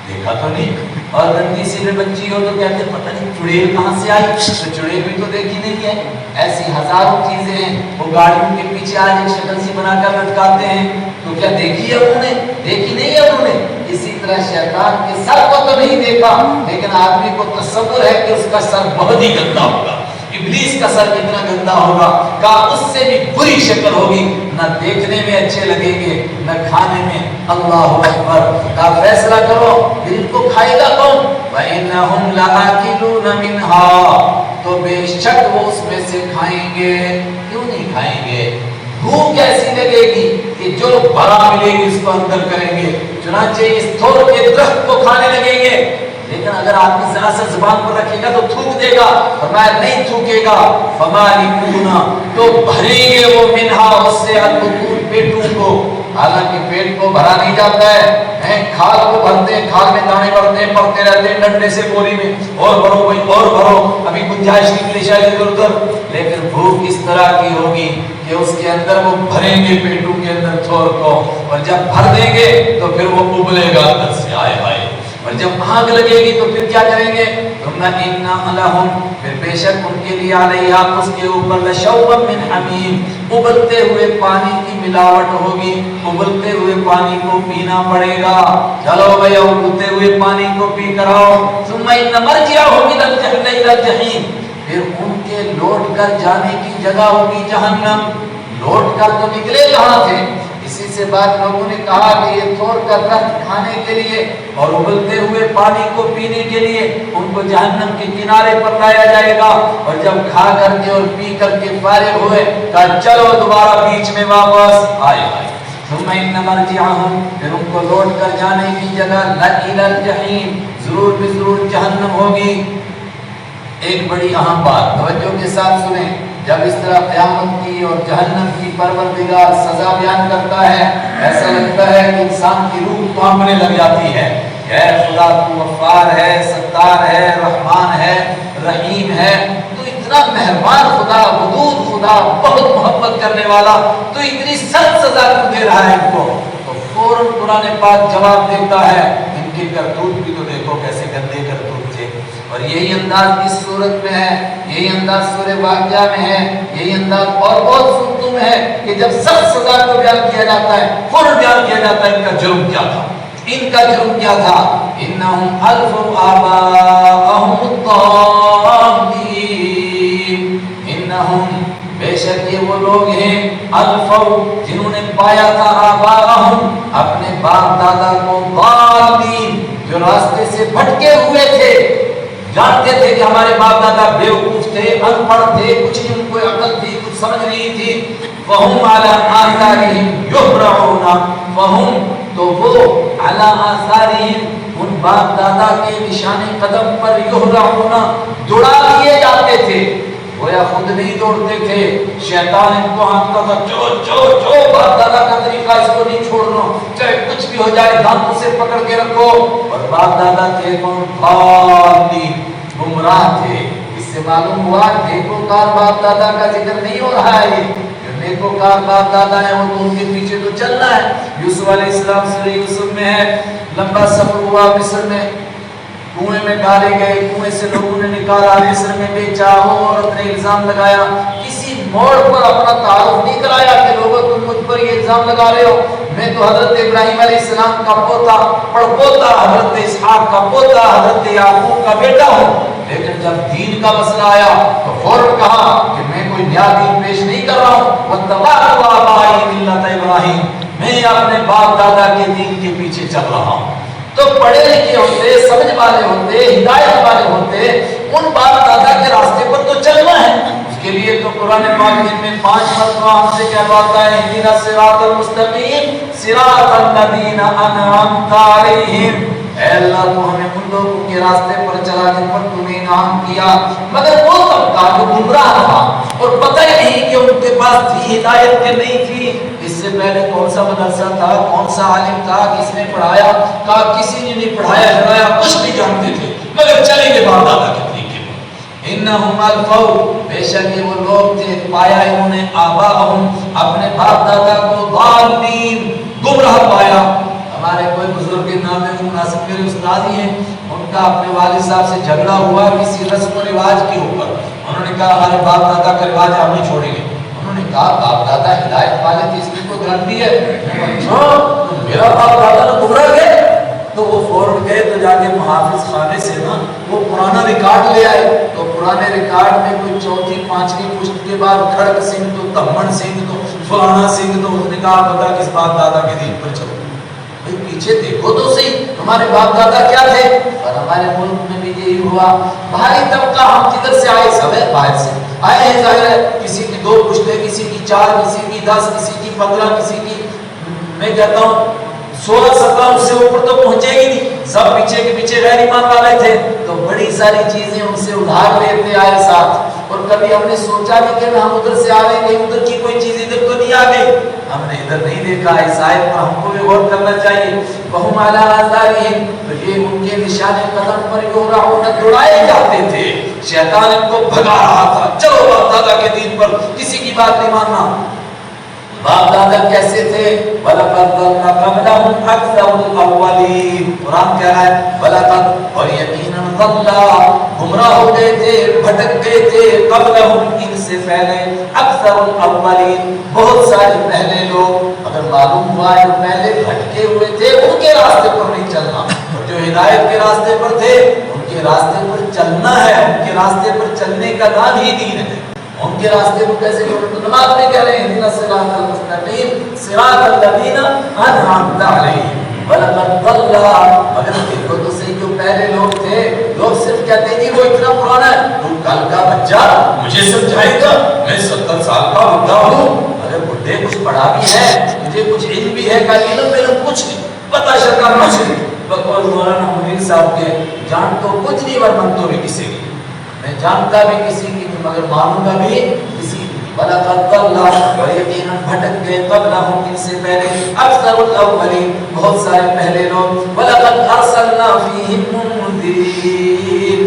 دیکھا تو نہیں۔ اور گندی سی میں بچی ہو تو کہتے ہیں پتہ نہیں چڑیل کہاں سے آئی، تو چڑیل بھی تو دیکھی نہیں ہے۔ ایسی ہزاروں چیزیں ہیں، وہ گاڑیوں کے پیچھے آج ایک شکل سی بنا کر لٹکاتے ہیں، تو کیا دیکھی ہے انہوں نے؟ دیکھی نہیں ہے انہوں نے۔ اسی طرح شیطان کے سر کو تو نہیں دیکھا، لیکن آدمی کو تصور ہے کہ اس کا سر بہت ہی گندا ہوگا، ابلیس کا سر کتنا گندا ہوگا، کہا اس سے بھی بری شکل ہوگی، نہ دیکھنے میں اچھے لگیں گے نہ کھانے میں۔ اللہ اکبر۔ کہا فیصلہ کرو پھر ان کو کھائے گا کون؟ وَإِنَّهُمْ لَآكِلُونَ مِنْهَا، تو بے شک وہ اس میں سے کھائیں گے۔ کیوں نہیں کھائیں گے؟ بھوک ایسی لگے گی کہ جو بھرا ملے گی اس کو اندر کریں گے، چنانچہ اس تھور کے درخت کو کھانے لگیں گے۔ لیکن اگر آدمی ذرا سا زبان پر رکھے گا تو تھوک دے گا، فرمایا نہیں تھوکے گا، فَمَالِكُونَ، تو بھریں گے وہ منہا اس سے البطون پیٹوں کو۔ حالانکہ پیٹ کو بھرا نہیں جاتا ہے، کھال کو بھرتے ہیں، کھال میں دانے بھرتے ہیں، پڑتے رہتے ہیں ڈنڈے سے بوری میں، اور بھرو بھائی اور بھرو، ابھی گنجائش نکلی شاید ادھر ادھر۔ لیکن بھوک اس طرح کی ہوگی کہ اس کے اندر وہ بھریں گے پیٹوں کے اندر تھور کو، اور جب بھر دیں گے تو پھر وہ ابلے گا اندر سے، آئے ہائے۔ اور جب آگ لگے گی تو پھر کیا کریں گے؟ ثم ان لهم، پھر بے شک ان کے لیے علیہ اس کے اوپر لشوبا من حمیم، ابلتے ہوئے پانی کی ملاوٹ ہوگی، ابلتے ہوئے پانی کو پینا پڑے گا۔ چلو بھائی ابلتے ہوئے پانی کو پی کر آؤ۔ ثم ان مرجعهم الى الجحیم، پھر ان کے لوٹ کر جانے کی جگہ ہوگی جہنم۔ لوٹ کر تو نکلے کہاں تھے؟ اسی سے بعد لوگوں نے کہا کہ یہ تھور کا درخت کھانے کے لیے اور ابلتے ہوئے پانی کو پینے کے لیے ان کو جہنم کے کنارے پر لایا جائے گا، اور جب کھا کر کے اور پی کر کے فارغ ہوئے کہا چلو دوبارہ بیچ میں واپس آئے۔ ثم ان مرجعهم، پھر ان کو لوٹ کر جانے کی جگہ لإلی الجحیم، ضرور بھی ضرور جہنم ہوگی۔ ایک بڑی اہم بات توجہ کے ساتھ سنیں، جب اس طرح قیامت کی اور جہنم کی پروردگار سزا بیان کرتا ہے، ایسا لگتا ہے کہ انسان کی روح کانپنے لگ جاتی ہے کہ اے خدا تو غفار ہے، ستار ہے، رحمان ہے، رحیم ہے، تو اتنا مہربان خدا، ودود خدا کا بہت محبت کرنے والا، تو اتنی سخت سزا کیوں دے رہا ہے ان کو؟ تو فوراً قرآن پاک جواب دیتا ہے ان کے کرتوت بھی تو دیکھو کیسے گندے کرتوت تھے۔ اور یہی انداز اس صورت میں ہے، یہی انداز سورہ واقعہ میں ہے، یہی انداز اور بہت صورتوں میں ہے کہ جب سخت سزا کو بیان کیا جاتا ہے فوراً بیان کیا جاتا ہے ان کا جرم کیا تھا، ان کا جرم کیا تھا۔ انہم الفوا آباءہم الضالین، انہم بے شک یہ وہ لوگ ہیں الفو جنہوں نے پایا تھا آباءہم اپنے باپ دادا کو ضالین جو راستے سے بھٹکے ہوئے تھے، جانتے تھے کہ ہمارے باپ دادا بیوقوف تھے، ان پڑھ تھے، کچھ نہیں ان کو عقل تھی، کچھ سمجھ نہیں تھی۔ فَهُمْ عَلَىٰ آثَارِهِمْ يُهْرَعُونَ، فَهُمْ تو وہ عَلَىٰ آثَارِهِمْ ان باپ دادا کے نشان قدم پر يُهْرَعُونَ دوڑا لیے جاتے تھے، گویا خود نہیں دوڑتے تھے، شیطان ان کو ہانکتا تھا، جو باپ دادا کا طریقہ اس کو نہیں چھوڑنا، چاہے کچھ بھی ہو جائے دانتوں سے پکڑ کے رکھو۔ اور باپ دادا تھے کون؟ ضالین، گمراہ تھے۔ اس سے معلوم ہوا نیکوکار باپ دادا کا ذکر نہیں ہو رہا ہے، جو نیکوکار باپ دادا ہیں وہ تو ان کے پیچھے تو چلنا ہے۔ یوسف علیہ السلام سورہ یوسف میں ہے، لمبا سفر ہوا مصر میں، کنویں میں ڈالے گئے، کنویں سے لوگوں نے نکالا، مصر میں بیچا، وہ عورت نے الزام لگایا، کسی موڑ پر اپنا تعارف نہیں کرایا کہ لوگوں تم مجھ پر یہ الزام لگا رہے ہو، میں تو حضرت ابراہیم علیہ السلام کا پوتا، پڑپوتا، حضرت اسحاق کا پوتا، حضرت یعقوب کا بیٹا ہوں۔ لیکن جب دین کا مسئلہ آیا تو فوراً کہا کہ میں کوئی نیا دین پیش نہیں کر رہا ہوں، وَاتَّبَعْتُ آبَائِي مِلَّةَ ابراہیم، میں اپنے باپ دادا کے دین کے پیچھے چل رہا ہوں۔ تو پڑھے لکھے ہوتے، سمجھ والے ہوتے، ہدایت والے ہوتے، ان باپ دادا کے راستے پر تو چلنا ہے۔ اس کے لیے تو قرآن پاک میں 5 مرتبہ ہم سے کہواتا ہے اهدنا الصراط المستقیم صراط الذین انعمت علیہم، اے اللہ تو ہمیں ان لوگوں کے راستے پر چلا جن پر تو نے انعام کیا۔ مگر وہ طبقہ جو گمراہ رہا اور پتہ ہی نہیں کہ ان کے پاس تھی ہدایت کہ نہیں تھی، اس سے پہلے کون سا مدرسہ تھا، کون سا عالم تھا، کس نے پڑھایا، کہا کسی نے نہیں پڑھایا جڑایا، کچھ نہیں جانتے تھے، مگر چلیں گے باپ دادا کے طریقے پر۔ انہم الفو بے شک یہ وہ لوگ تھے پایا انہوں نے آباءہم اپنے باپ دادا کو ضالین گمراہ پایا۔ ہمارے کوئی بزرگ کے نام میں مناسب میرے استاد ہی ہیں، ان کا اپنے والد صاحب سے جھگڑا ہوا کسی رسم و رواج کے اوپر، انہوں نے کہا ہمارے باپ دادا کا رواج ہم نہیں چھوڑیں گے۔ انہوں نے کہا باپ دادا ہدایت والے تھے، اس کی کوئی گارنٹی ہے؟ میرا باپ دادا نے گمراہ گئے، تو وہ فوراً گئے تو جا کے محافظ خانے سے نا وہ پرانا ریکارڈ لے آئے، تو پرانے ریکارڈ میں کوئی 4تھی 5ویں پشت کے بعد کھڑک سنگھ تو تمن سنگھ تو فلانا سنگھ، تو اس نے کہا پتا کس باپ دادا کے دین پر چلو، پیچھے دیکھو تو صحیح ہمارے باپ دادا کیا تھے۔ اور ہمارے ملک میں بھی یہی ہوا، باہری طبقہ ہم کدھر سے آئے، سب ہے باہر سے آئے ہیں، ظاہر ہے کسی کی 2 پشتیں، کسی کی 4، کسی کی 10، کسی کی 15، کسی کی میں کہتا ہوں 16-17 اس سے اوپر تو پہنچے گی نہیں، سب پیچھے کے پیچھے غیر ایمان والے تھے، تو بڑی ساری چیزیں ان سے ادھار لیتے آئے ساتھ۔ اور کبھی ہم نے سوچا بھی کہ ہم ادھر سے آ رہے ہیں، ادھر کی کوئی چیز ادھر تو نہیں آ گئی، ہم نے ادھر نہیں دیکھا، اس آیت پر ہم کو بھی غور کرنا چاہیے۔ وَهُمْ عَلَىٰ آثَارِهِمْ، تو یہ ان کے نشان قدم پر يُهْرَعُونَ دوڑائے جاتے تھے، شیطان ان کو بھگا رہا تھا، چلو باپ دادا کے دین پر، کسی کی بات نہیں ماننا۔ باپ دادا کیسے تھے؟ وَلَقَدْ ضَلَّ قَبْلَهُمْ أَكْثَرُ الْأَوَّلِينَ، قرآن کہہ رہا ہے وَلَقَدْ، اور یقیناً ضَلَّ گمراہ ہو گئے تھے، بھٹک گئے تھے، قبلہم ان سے پہلے، اکثر الاولین بہت سارے پہلے لوگ۔ اگر معلوم ہوا جو پہلے بھٹکے ہوئے تھے ان کے راستے پر نہیں چلنا، جو ہدایت کے راستے پر تھے ان کے راستے پر چلنا ہے، ان کے راستے پر چلنے کا نام ہی دین ہے۔ ان کے راستے کو کیسے چھوڑیں؟ نماز میں کہہ رہے ہیں اهدنا الصراط المستقیم صراط الذین انعمت علیہم وَلَقَدْ ضَلَّ، مگر دیکھو تو صحیح جو پہلے لوگ تھے، لوگ صرف کہتے ہیں وہ اتنا پرانا ہے، تو کل کا بچہ مجھے سمجھائے گا، میں 70 سال کا بڑھا ہوں، اگر بڑھے کچھ پڑھا بھی ہے، مجھے کچھ علم بھی ہے، کا علم میرا کچھ نہیں پتا، شکا کچھ نہیں، بقول مولانا منیر صاحب کے جان تو کچھ نہیں ورمن تو بھی کسی کی، میں جانتا بھی کسی کی مگر مانوں گا بھی کسی کی۔ وَلَقَدْ ضَلَّ، اور یقیناً بھٹک گئے، قبلہم ان سے پہلے، اکثر الاولین بہت سارے پہلے لوگ۔ وَلَقَدْ أَرْسَلْنَا فِيهِم مُنذِرِينَ،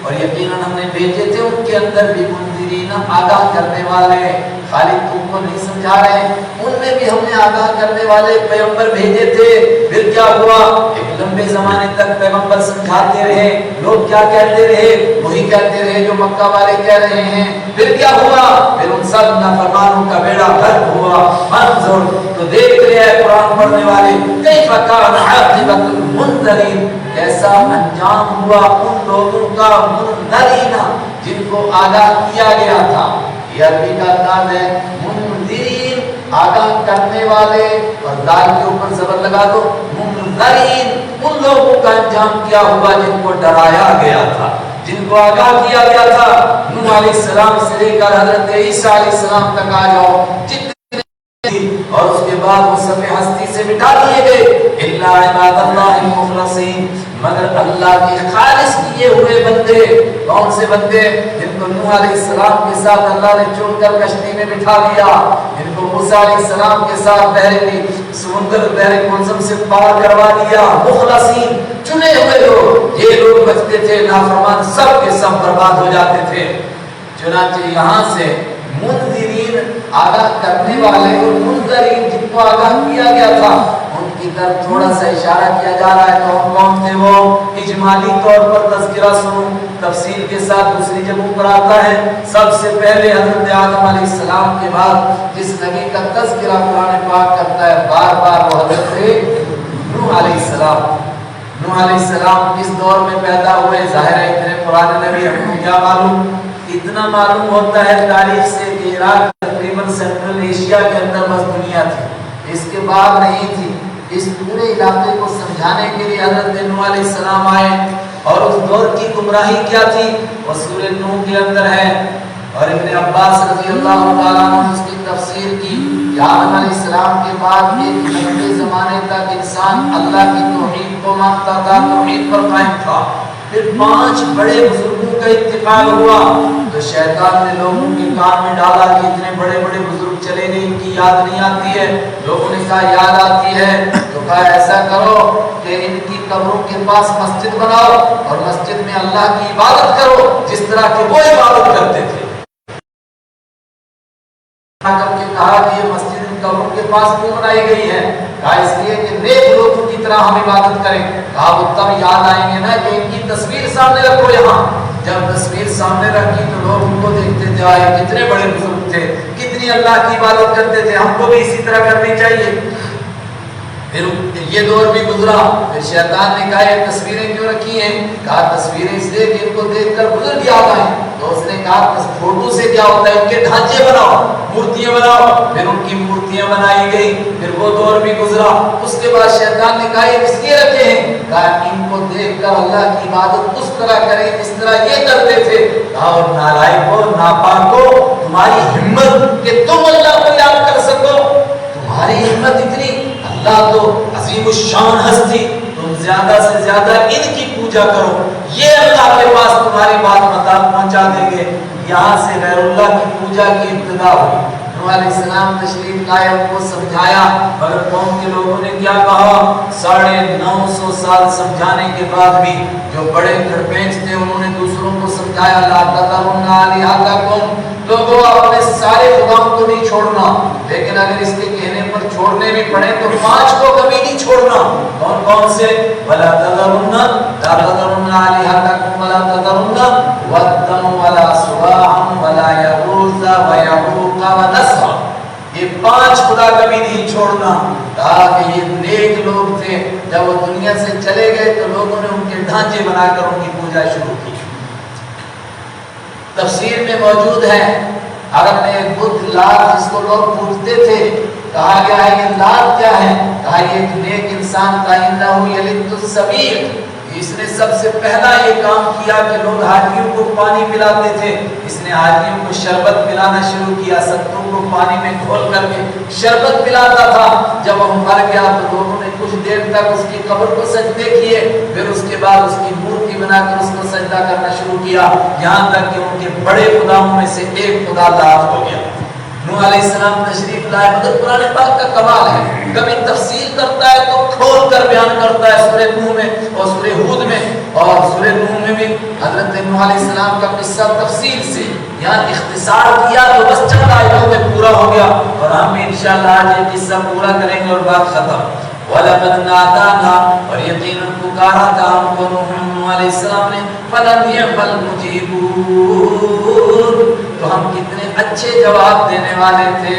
اور یقیناً ہم نے بھیجے تھے ان کے اندر بھی منذرین آگاہ کرنے والے خالی تم کو نہیں سمجھا رہے، ان میں بھی ہم نے آگاہ کرنے والے پیغمبر بھیجے تھے۔ پھر کیا ہوا؟ ایک لمبے زمانے تک پیغمبر سمجھاتے رہے، لوگ کیا کہتے رہے؟ وہی کہتے رہے جو مکہ والے کہہ رہے ہیں۔ پھر کیا ہوا؟ پھر ان سب نافرمانوں کا بیڑا غرق ہوا۔ منظر تو دیکھ رہے ہیں قرآن پڑھنے والے، کیف کان عاقبۃ المنذرین، کیسا انجام ہوا ان لوگوں کا، منذرین جن کو آگاہ کیا گیا تھا۔ یہ عربی کا کام ہے منذرین، آگاہ کرنے والے، اور دال کے اوپر زبر لگا دو، منذرین ان لوگوں کا انجام کیا ہوا جن کو ڈرایا گیا تھا، جن کو آگاہ کیا گیا تھا۔ نوح علیہ السلام سے لے کر حضرت عیسیٰ علیہ السلام تک آ جاؤ، اور اس کے بعد وہ سب ہستی سے مٹا دیے گئے، الا عباد اللہ المخلصین، مگر اللہ کے خالص کیے ہوئے بندے۔ کون سے بندے؟ جن کو نوح علیہ السلام کے ساتھ اللہ نے چن کر کشتی میں بٹھا دیا، جن کو موسیٰ علیہ السلام کے ساتھ سمندر بحر کلثم سے پار کروا دیا۔ مخلصین، چنے ہوئے لوگ، یہ لوگ بچتے تھے، نافرمان سب کے سب برباد ہو جاتے تھے۔ چنانچہ یہاں سے منذرین آگاہ کرنے والے اور منذرین جن کو آگاہ کیا گیا تھا ان کی طرف تھوڑا سا اشارہ کیا جا رہا ہے۔ تو کون تھے وہ؟ اجمالی طور پر تذکرہ سنو، تفصیل کے ساتھ دوسری جگہوں پر آتا ہے۔ سب سے پہلے حضرت آدم علیہ السلام کے بعد جس نبی کا تذکرہ قرآن پاک کرتا ہے بار بار، وہ حضرت نوح علیہ السلام۔ نوح علیہ السلام کس دور میں پیدا ہوئے؟ ظاہر ہے اتنے پرانے نبی ہم کو کیا معلوم؟ اتنا معلوم ہوتا ہے تاریخ سے کہ عراق تقریباً سینٹرل ایشیا کے اندر بس دنیا تھی، اس کے بعد نہیں تھی۔ اس پورے علاقے کو سمجھانے کے لیے حضرت نوح علیہ السلام آئے، اور اس دور کی گمراہی کیا تھی وہ سورہ نوح کے اندر ہے۔ اور ابن عباس رضی اللہ تعالیٰ عنہ نے اس کی تفسیر کی کہ آدم علیہ السلام کے بعد ایک لمبے زمانے تک انسان اللہ کی توحید کو مانتا تھا، توحید پر قائم تھا۔ پھر 5 بڑے بزرگوں کا انتقال ہوا تو شیطان نے لوگوں کے کان میں ڈالا کہ اتنے بڑے بڑے بزرگ چلے گئے، ان کی یاد نہیں آتی ہے۔ لوگوں نے کہا یاد آتی ہے، تو کہا ایسا کرو کہ ان کی قبروں کے پاس مسجد بناؤ اور مسجد میں اللہ کی عبادت کرو جس طرح کہ وہ عبادت کرتے تھے۔ کہا کہ یہ مسجد ان قبروں کے پاس کیوں بنائی گئی ہے؟ کہا اس لیے کہ نیک لوگوں کی طرح ہم عبادت کریں۔ کہا وہ تب یاد آئیں گے نا کہ ان کی تصویر سامنے رکھو یہاں۔ جب تصویر سامنے رکھی تو لوگ ان کو دیکھتے تھے، آئے کتنے بڑے بزرگ تھے، کتنی اللہ کی عبادت کرتے تھے، ہم کو بھی اسی طرح کرنی چاہیے۔ پھر یہ دور بھی گزرا، پھر شیطان نے کہا یہ تصویریں کیوں رکھی ہیں؟ کہا تصویریں اس لیے کہ ان کو دیکھ کر بزرگ یاد آئیں۔ تو اس نے کہا فوٹو سے کیا ہوتا ہے؟ ان کے ڈھانچے بناؤ، مورتیاں بناؤ۔ پھر ان کی مورتیاں بنائی گئی، پھر وہ دور بھی گزرا۔ اس کے بعد شیطان نے کہا یہ اس لیے رکھے ہیں؟ کہا ان کو دیکھ کر اللہ کی عبادت اس طرح کریں جس طرح یہ کرتے تھے۔ کہا اور نالائقو، ناپاکو، تمہاری ہمت کہ تم اللہ کو یاد کر سکو، تمہاری ہمت اتنی، اللہ تو عظیم الشان ہستی، تم زیادہ سے زیادہ ان کی پوجا کرو، یہ اللہ کے پاس تمہاری بات پہنچا دیں گے۔ یہاں سے غیر اللہ کی پوجا کی ابتدا ہوئی۔ نوح علیہ السلام تشریف لائے، ان کو سمجھایا، مگر قوم کے لوگوں نے کیا کہا؟ 950 سال سمجھانے کے بعد بھی جو بڑے کھڑپینچ تھے انہوں نے دوسروں کو سمجھایا، لا تذرن آلہتکم، لوگوں اپنے سارے خداؤں کو نہیں چھوڑنا، لیکن اگر اس کے کہنے پر چھوڑنے بھی پڑے تو 5 کو کبھی نہیں چھوڑنا۔ کون کون سے؟ ولا تذرن آلہتکم ولا تذرن ودا ولا سواعا ولا یغوث ویعوق ونسرا، یہ 5 خدا کبھی نہیں چھوڑنا۔ کہا کہ یہ نیک لوگ تھے، جب وہ دنیا سے چلے گئے تو لوگوں نے ان کے ڈھانچے بنا کر ان کی پوجا شروع کی۔ تفسیر میں موجود ہے عرب میں ایک بدھ لات جس کو لوگ پوجتے تھے، کہا گیا ہے یہ لات کیا ہے؟ کہا یہ ایک نیک انسان تھا، انہ یلد السبیل، اس نے سب سے پہلا یہ کام کیا کہ لوگ حاجیوں کو پانی پلاتے تھے، اس نے حاجیوں کو شربت پلانا شروع کیا، ستوں کو پانی میں کھول کر کے شربت پلاتا تھا۔ جب وہ مر گیا تو لوگوں نے کچھ دیر تک اس کی قبر کو سجدے کیے، پھر اس کے بعد اس کی مورتی بنا کر اس کو سجدہ کرنا شروع کیا، یہاں تک کہ ان کے بڑے خداؤں میں سے ایک خدا لات ہو گیا۔ نوح علیہ السلام تشریف لائے، مگر قرآن پاک کا کمال ہے، کبھی تفصیل کرتا ہے تو کھول کر بیان کرتا ہے سورہ نوح میں اور سورہ ہود میں، اور سورہ نوح میں بھی حضرت نوح علیہ السلام کا قصہ تفصیل سے یہاں اختصار کیا تو بس چند آیتوں میں پورا ہو گیا، اور ہم بھی انشاءاللہ آج یہ قصہ پورا کریں گے اور بات ختم۔ وَلَقَدْ نَادَانَا، اور یقیناً پکارا تھا ہم کو نوح علیہ السلام نے، فَلَنِعْمَ الْمُجِيبُونَ، تو ہم کتنے اچھے جواب دینے والے تھے۔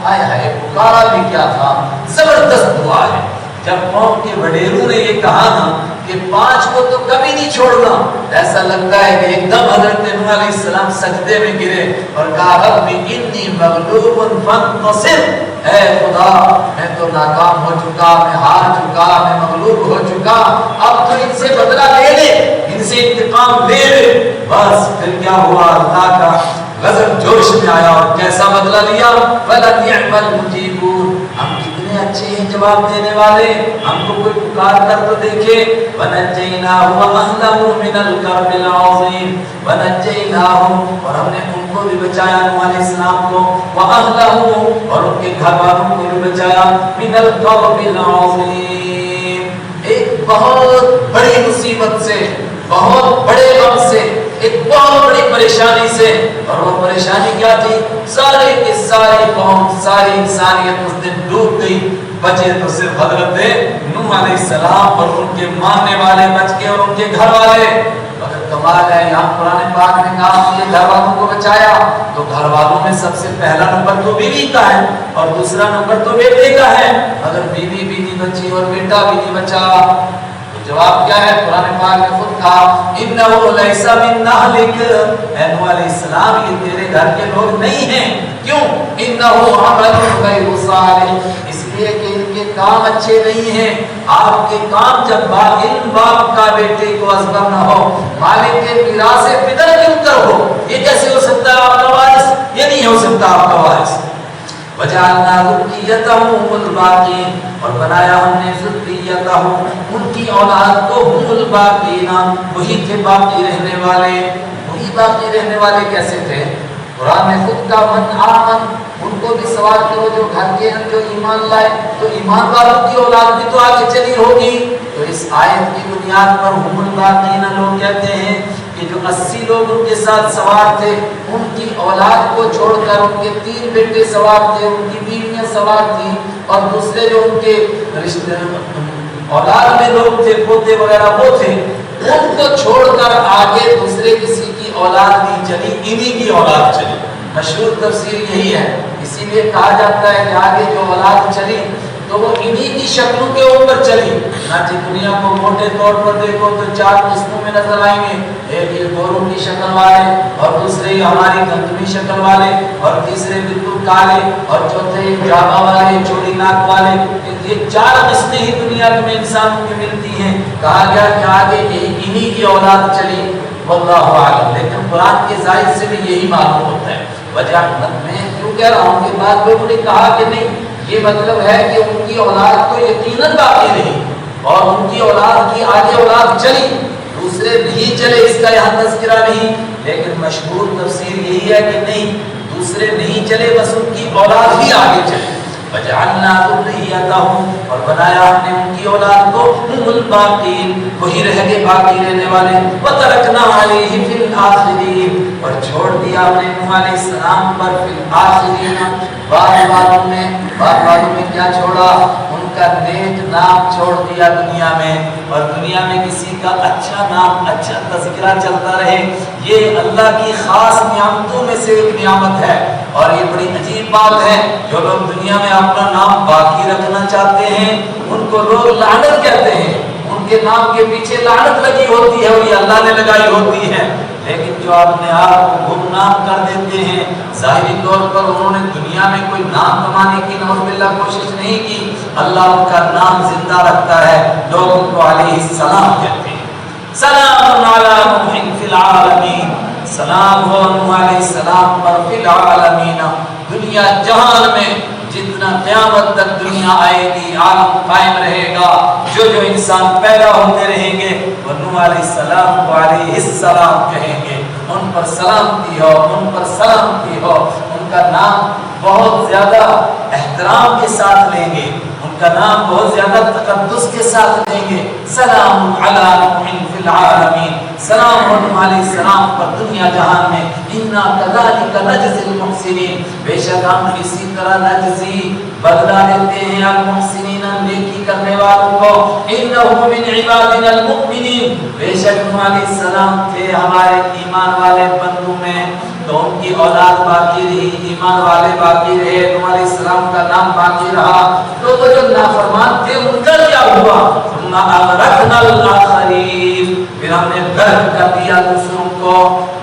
آئے ہائے، پکارا بھی کیا تھا، زبردست دعا ہے۔ جب قوم کے وڈیروں نے یہ کہا نا کہ 5 کو تو کبھی نہیں چھوڑنا، ایسا لگتا ہے کہ ایک دم حضرت نوح علیہ السلام سجدے میں گرے اور کہا رب انی مغلوب فانتصر، اے خدا میں تو ناکام ہو چکا، میں ہار چکا، میں مغلوب ہو چکا، اب تو ان سے بدلہ لے لے، ان سے انتقام لے لے۔ بس پھر کیا ہوا، اللہ کا غضب جوش میں آیا اور کیسا بدلہ لیا، وَلَنِعْمَ الْمُجِيبُونَ، ہم کتنے اچھے ہیں جواب دینے والے، ہم کو کوئی پکار کر تو دیکھے۔ وَنَجَّيْنَاهُ وَأَهْلَهُ مِنَ الْكَرْبِ الْعَظِيمِ، وَنَجَّيْنَاهُ، اور ہم نے ان کو بھی بچایا نوح علیہ السلام کو، وَأَهْلَهُ، اور ان کے گھر والوں کو بھی بچایا، مِنَ الْكَرْبِ الْعَظِيمِ، ایک بہت بڑی مصیبت سے، بہت بڑے غم سے، ایک بہت بڑی پریشانی سے، اور وہ پریشانی کیا تھی، سارے کی ساری قوم، ساری انسانیت اس دن ڈوب گئی، بچے تو صرف حضرت نوح علیہ السلام اور ان کے ماننے والے بچ کے اور ان کے گھر والے۔ مگر کمال ہے، یہاں قرآن پاک نے کہا کہ گھر والوں کو بچایا، تو گھر والوں میں سب سے پہلا نمبر تو بیوی کا ہے اور دوسرا نمبر تو بیٹے کا ہے۔ اگر بیوی بھی نہیں بچی اور بیٹا بھی نہیں بچا، جواب کیا ہے، قرآن پاک نے خود کہا اِنَّهُ لَيْسَ مِنْ أَهْلِكَ، اے نوح علیہ السلام یہ تیرے گھر کے لوگ نہیں ہیں، کیوں، اِنَّهُ عَمَلٌ غَيْرُ صَالِحٍ، اس لیے کہ ان کے کام اچھے نہیں ہیں۔ آپ کے کام جب علم باپ کا بیٹے کو ازبر نہ ہو، مالک کے میراث پدر کیوں کر ہو، یہ کیسے ہو سکتا ہے آپ کا وارث، یہ نہیں ہو سکتا آپ کا وارث۔ وَجَعَلْنَا ذُرِّيَّتَهُمُ الْبَاقِينَ، اور بنایا ہم نے ذُرِّيَّتَهُ، ان کی اولاد کو، ہم الباقین، وہی تھے باقی رہنے والے۔ وہی باقی رہنے والے کیسے تھے، قرآن نے خود کا من آمن، ان کو بھی سوال کرو جو گھر کے ہیں جو ایمان لائے، تو ایمان والوں کی اولاد بھی تو آگے چلی ہوگی۔ تو اس آیت کی بنیاد پر ہم الباقین لوگ کہتے ہیں کہ جو 80 لوگ ان کے ساتھ سوار تھے، ان کی اولاد کو چھوڑ کر ان کے 3 بیٹے سوار تھے، ان کی بیویاں سوار تھیں، اور دوسرے جو ان کے رشتے اولاد میں لوگ تھے، پوتے وغیرہ وہ تھے، ان کو چھوڑ کر آگے دوسرے کسی کی اولاد نہیں چلی، انہی کی اولاد چلی۔ مشہور تفسیر یہی ہے، اسی لیے کہا جاتا ہے کہ آگے جو اولاد چلی تو وہ انہی کی شکلوں کے اوپر چلی۔ چنانچہ دنیا کو موٹے طور پر دیکھو تو 4 قسموں میں نظر آئیں گے، ایک یہ گوروں کی شکل والے، اور دوسرے ہماری گندمی شکل والے، اور تیسرے بالکل کالے، اور چوتھے جامہ والے، چوڑی ناک والے۔ یہ 4 قسمیں ہی دنیا میں انسانوں کی ملتی ہیں۔ کہا گیا کہ آگے انہی کی اولاد چلی، واللہ اعلم، لیکن قرآن کے ظاہر سے بھی یہی معلوم ہوتا ہے۔ وجہ میں کیوں کہہ رہا ہوں کہ بعض لوگوں نے کہا کہ نہیں، یہ مطلب ہے کہ ان کی اولاد تو یقیناً باقی رہی اور ان کی اولاد کی آگے اولاد چلی، دوسرے نہیں چلے، اس کا یہاں تذکرہ نہیں، لیکن مشہور تفسیر یہی ہے کہ نہیں، دوسرے نہیں چلے، بس ان کی اولاد ہی آگے چلی۔ وَجَعَلْنَا ذُرِّيَّتَهُ، اور بنایا ہم نے ان کی اولاد کو، هُمُ الْبَاقِينَ، وہی رہ گئے باقی رہنے والے۔ وَتَرَكْنَا عَلَيْهِ فِي الْآخِرِينَ، اور چھوڑ دیا ہم نے نوح علیہ السلام پر فی الآخرین، بعد والوں میں کیا چھوڑا، ان کا نیک نام چھوڑ دیا دنیا میں، اور دنیا میں کسی کا اچھا نام، اچھا تذکرہ چلتا رہے، یہ اللہ کی خاص نعمتوں میں سے ایک نعمت ہے۔ اور یہ بڑی عجیب بات ہے، جو لوگ دنیا میں اپنا نام باقی رکھنا چاہتے ہیں ان کو لوگ لعنت کہتے ہیں، ان کے نام کے پیچھے لعنت لگی ہوتی ہے اور یہ اللہ نے لگائی ہوتی ہے۔ لیکن جو اپنے آپ کو گمنام کر دیتے ہیں، ظاہری طور پر انہوں نے دنیا میں کوئی نام کمانے کی نعوذ باللہ کوشش نہیں کی، اللہ ان کا نام زندہ رکھتا ہے، لوگ ان کو علیہ السلام کہتے ہیں۔ سلام علی نوح فی العالمین، سلام ہو نوح علیہ السلام پر فی العالمین، دنیا جہان میں جتنا قیامت تک دنیا آئے گی، عالم قائم رہے گا، جو انسان پیدا ہوتے رہیں گے وہ نوح علیہ السلام کو علیہ السلام کہیں گے، ان پر سلامتی ہو، ان پر سلامتی ہو، ان کا نام بہت زیادہ احترام کے ساتھ لیں گے، ان کا نام بہت زیادہ تقدس کے ساتھ لیں گے. سلام علی نوح فی العالمین، سلام ہو نوح علیہ السلام پر دنیا جہان میں. انا کذالک نجزی المحسنین، بے شک ہم اسی طرح نجزی بدلہ دیتے ہیں المحسنین، نیکی کرنے والوں کو. انہ من عبادنا المؤمنین، بے شک نوح علیہ السلام تھے ہمارے ایمان والے بندوں میں، تو ان کی اولاد باقی رہی، ایمان والے باقی رہے، نوح علیہ السلام کا نام باقی رہا. تو وہ جو نافرمان تھے ان کا کیا ہوا؟ ثم اغرقنا الاخرین، پھر ہم نے غرق کر دیا دوسروں کو.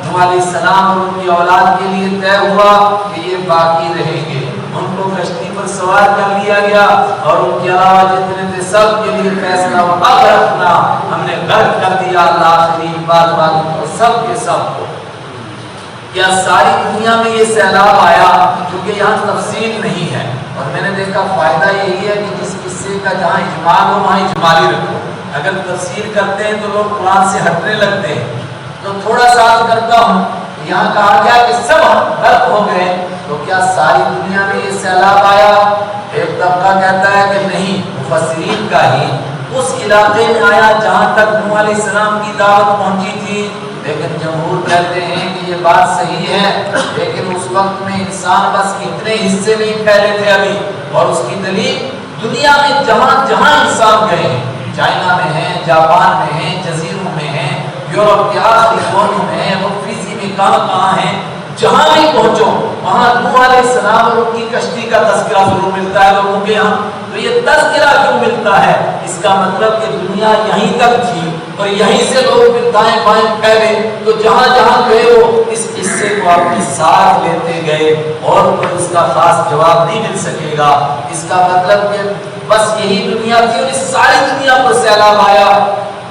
نوح علیہ السلام اور ان کی اولاد کے لیے طے ہوا کہ یہ باقی رہیں گے، ان کو کشتی پر سوار کر لیا گیا، اور ان کے علاوہ جتنے تھے سب کے لیے فیصلہ ہوا. اغرقنا، ہم نے غرق کر دیا الاخرین، بعد والوں کو، سب کے سب کو. کیا ساری دنیا میں یہ سیلاب آیا؟ کیونکہ یہاں تفصیل نہیں ہے، اور میں نے دیکھا فائدہ یہی ہے کہ جس قصے کا جہاں اجمال ہو وہاں اجمالی رکھو. اگر تفصیل کرتے ہیں تو لوگ قرآن سے ہٹنے لگتے ہیں. تو تھوڑا سا کرتا ہوں، یہاں کہا گیا کہ سب غرق ہو گئے، تو کیا ساری دنیا میں یہ سیلاب آیا؟ ایک طبقہ کہتا ہے کہ نہیں، مفسرین کا ہی اس علاقے میں آیا جہاں تک نوح علیہ السلام کی دعوت پہنچی تھی. لیکن جمہور کہتے ہیں کہ یہ بات صحیح ہے، لیکن اس وقت میں انسان بس اتنے حصے نہیں پھیلے تھے ابھی. اور اس کی دلیل دنیا میں جہاں جہاں انسان گئے ہیں، چائنا میں ہیں، جاپان میں ہیں، جزیروں میں ہیں، یورپ کے آخری کونوں میں ہیں، فیجی میں کہاں ہیں، جہاں بھی پہنچو وہاں نوح علیہ السلام اور ان کی کشتی کا تذکرہ ضرور ملتا ہے لوگوں کے یہاں. تو یہ تذکرہ کیوں ملتا ہے؟ اس کا مطلب کہ دنیا یہیں تک تھی اور یہیں سے لوگ پھر دائیں بائیں پھیلے، تو جہاں جہاں گئے وہ اس قصے کو اپنے ساتھ لیتے گئے، اور کوئی اس کا خاص جواب نہیں مل سکے گا. اس کا مطلب کہ بس یہی دنیا تھی اور اس ساری دنیا پر سیلاب آیا.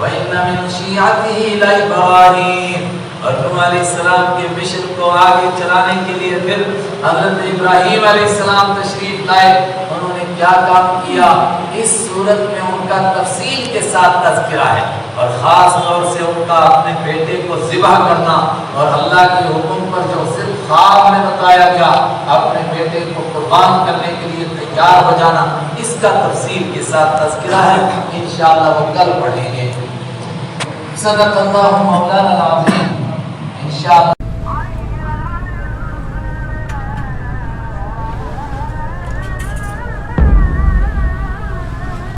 وَإِنَّ مِن شِيعَتِهِ لَإِبْرَاهِيمَ، اور نوح علیہ السلام کے مشن کو آگے چلانے کے لیے پھر حضرت ابراہیم علیہ السلام تشریف لائے. انہوں نے کیا کام کیا؟ اس صورت میں ان کا تفصیل کے ساتھ تذکرہ ہے، اور خاص طور سے ان کا اپنے بیٹے کو ذبح کرنا، اور اللہ کے حکم پر جو صرف خواب میں بتایا گیا اپنے بیٹے کو قربان کرنے کے لیے تیار ہو جانا، اس کا تفصیل کے ساتھ تذکرہ ہے. انشاءاللہ وہ کل پڑھیں گے. صدق اللہ مولانا العظیم. انشاءاللہ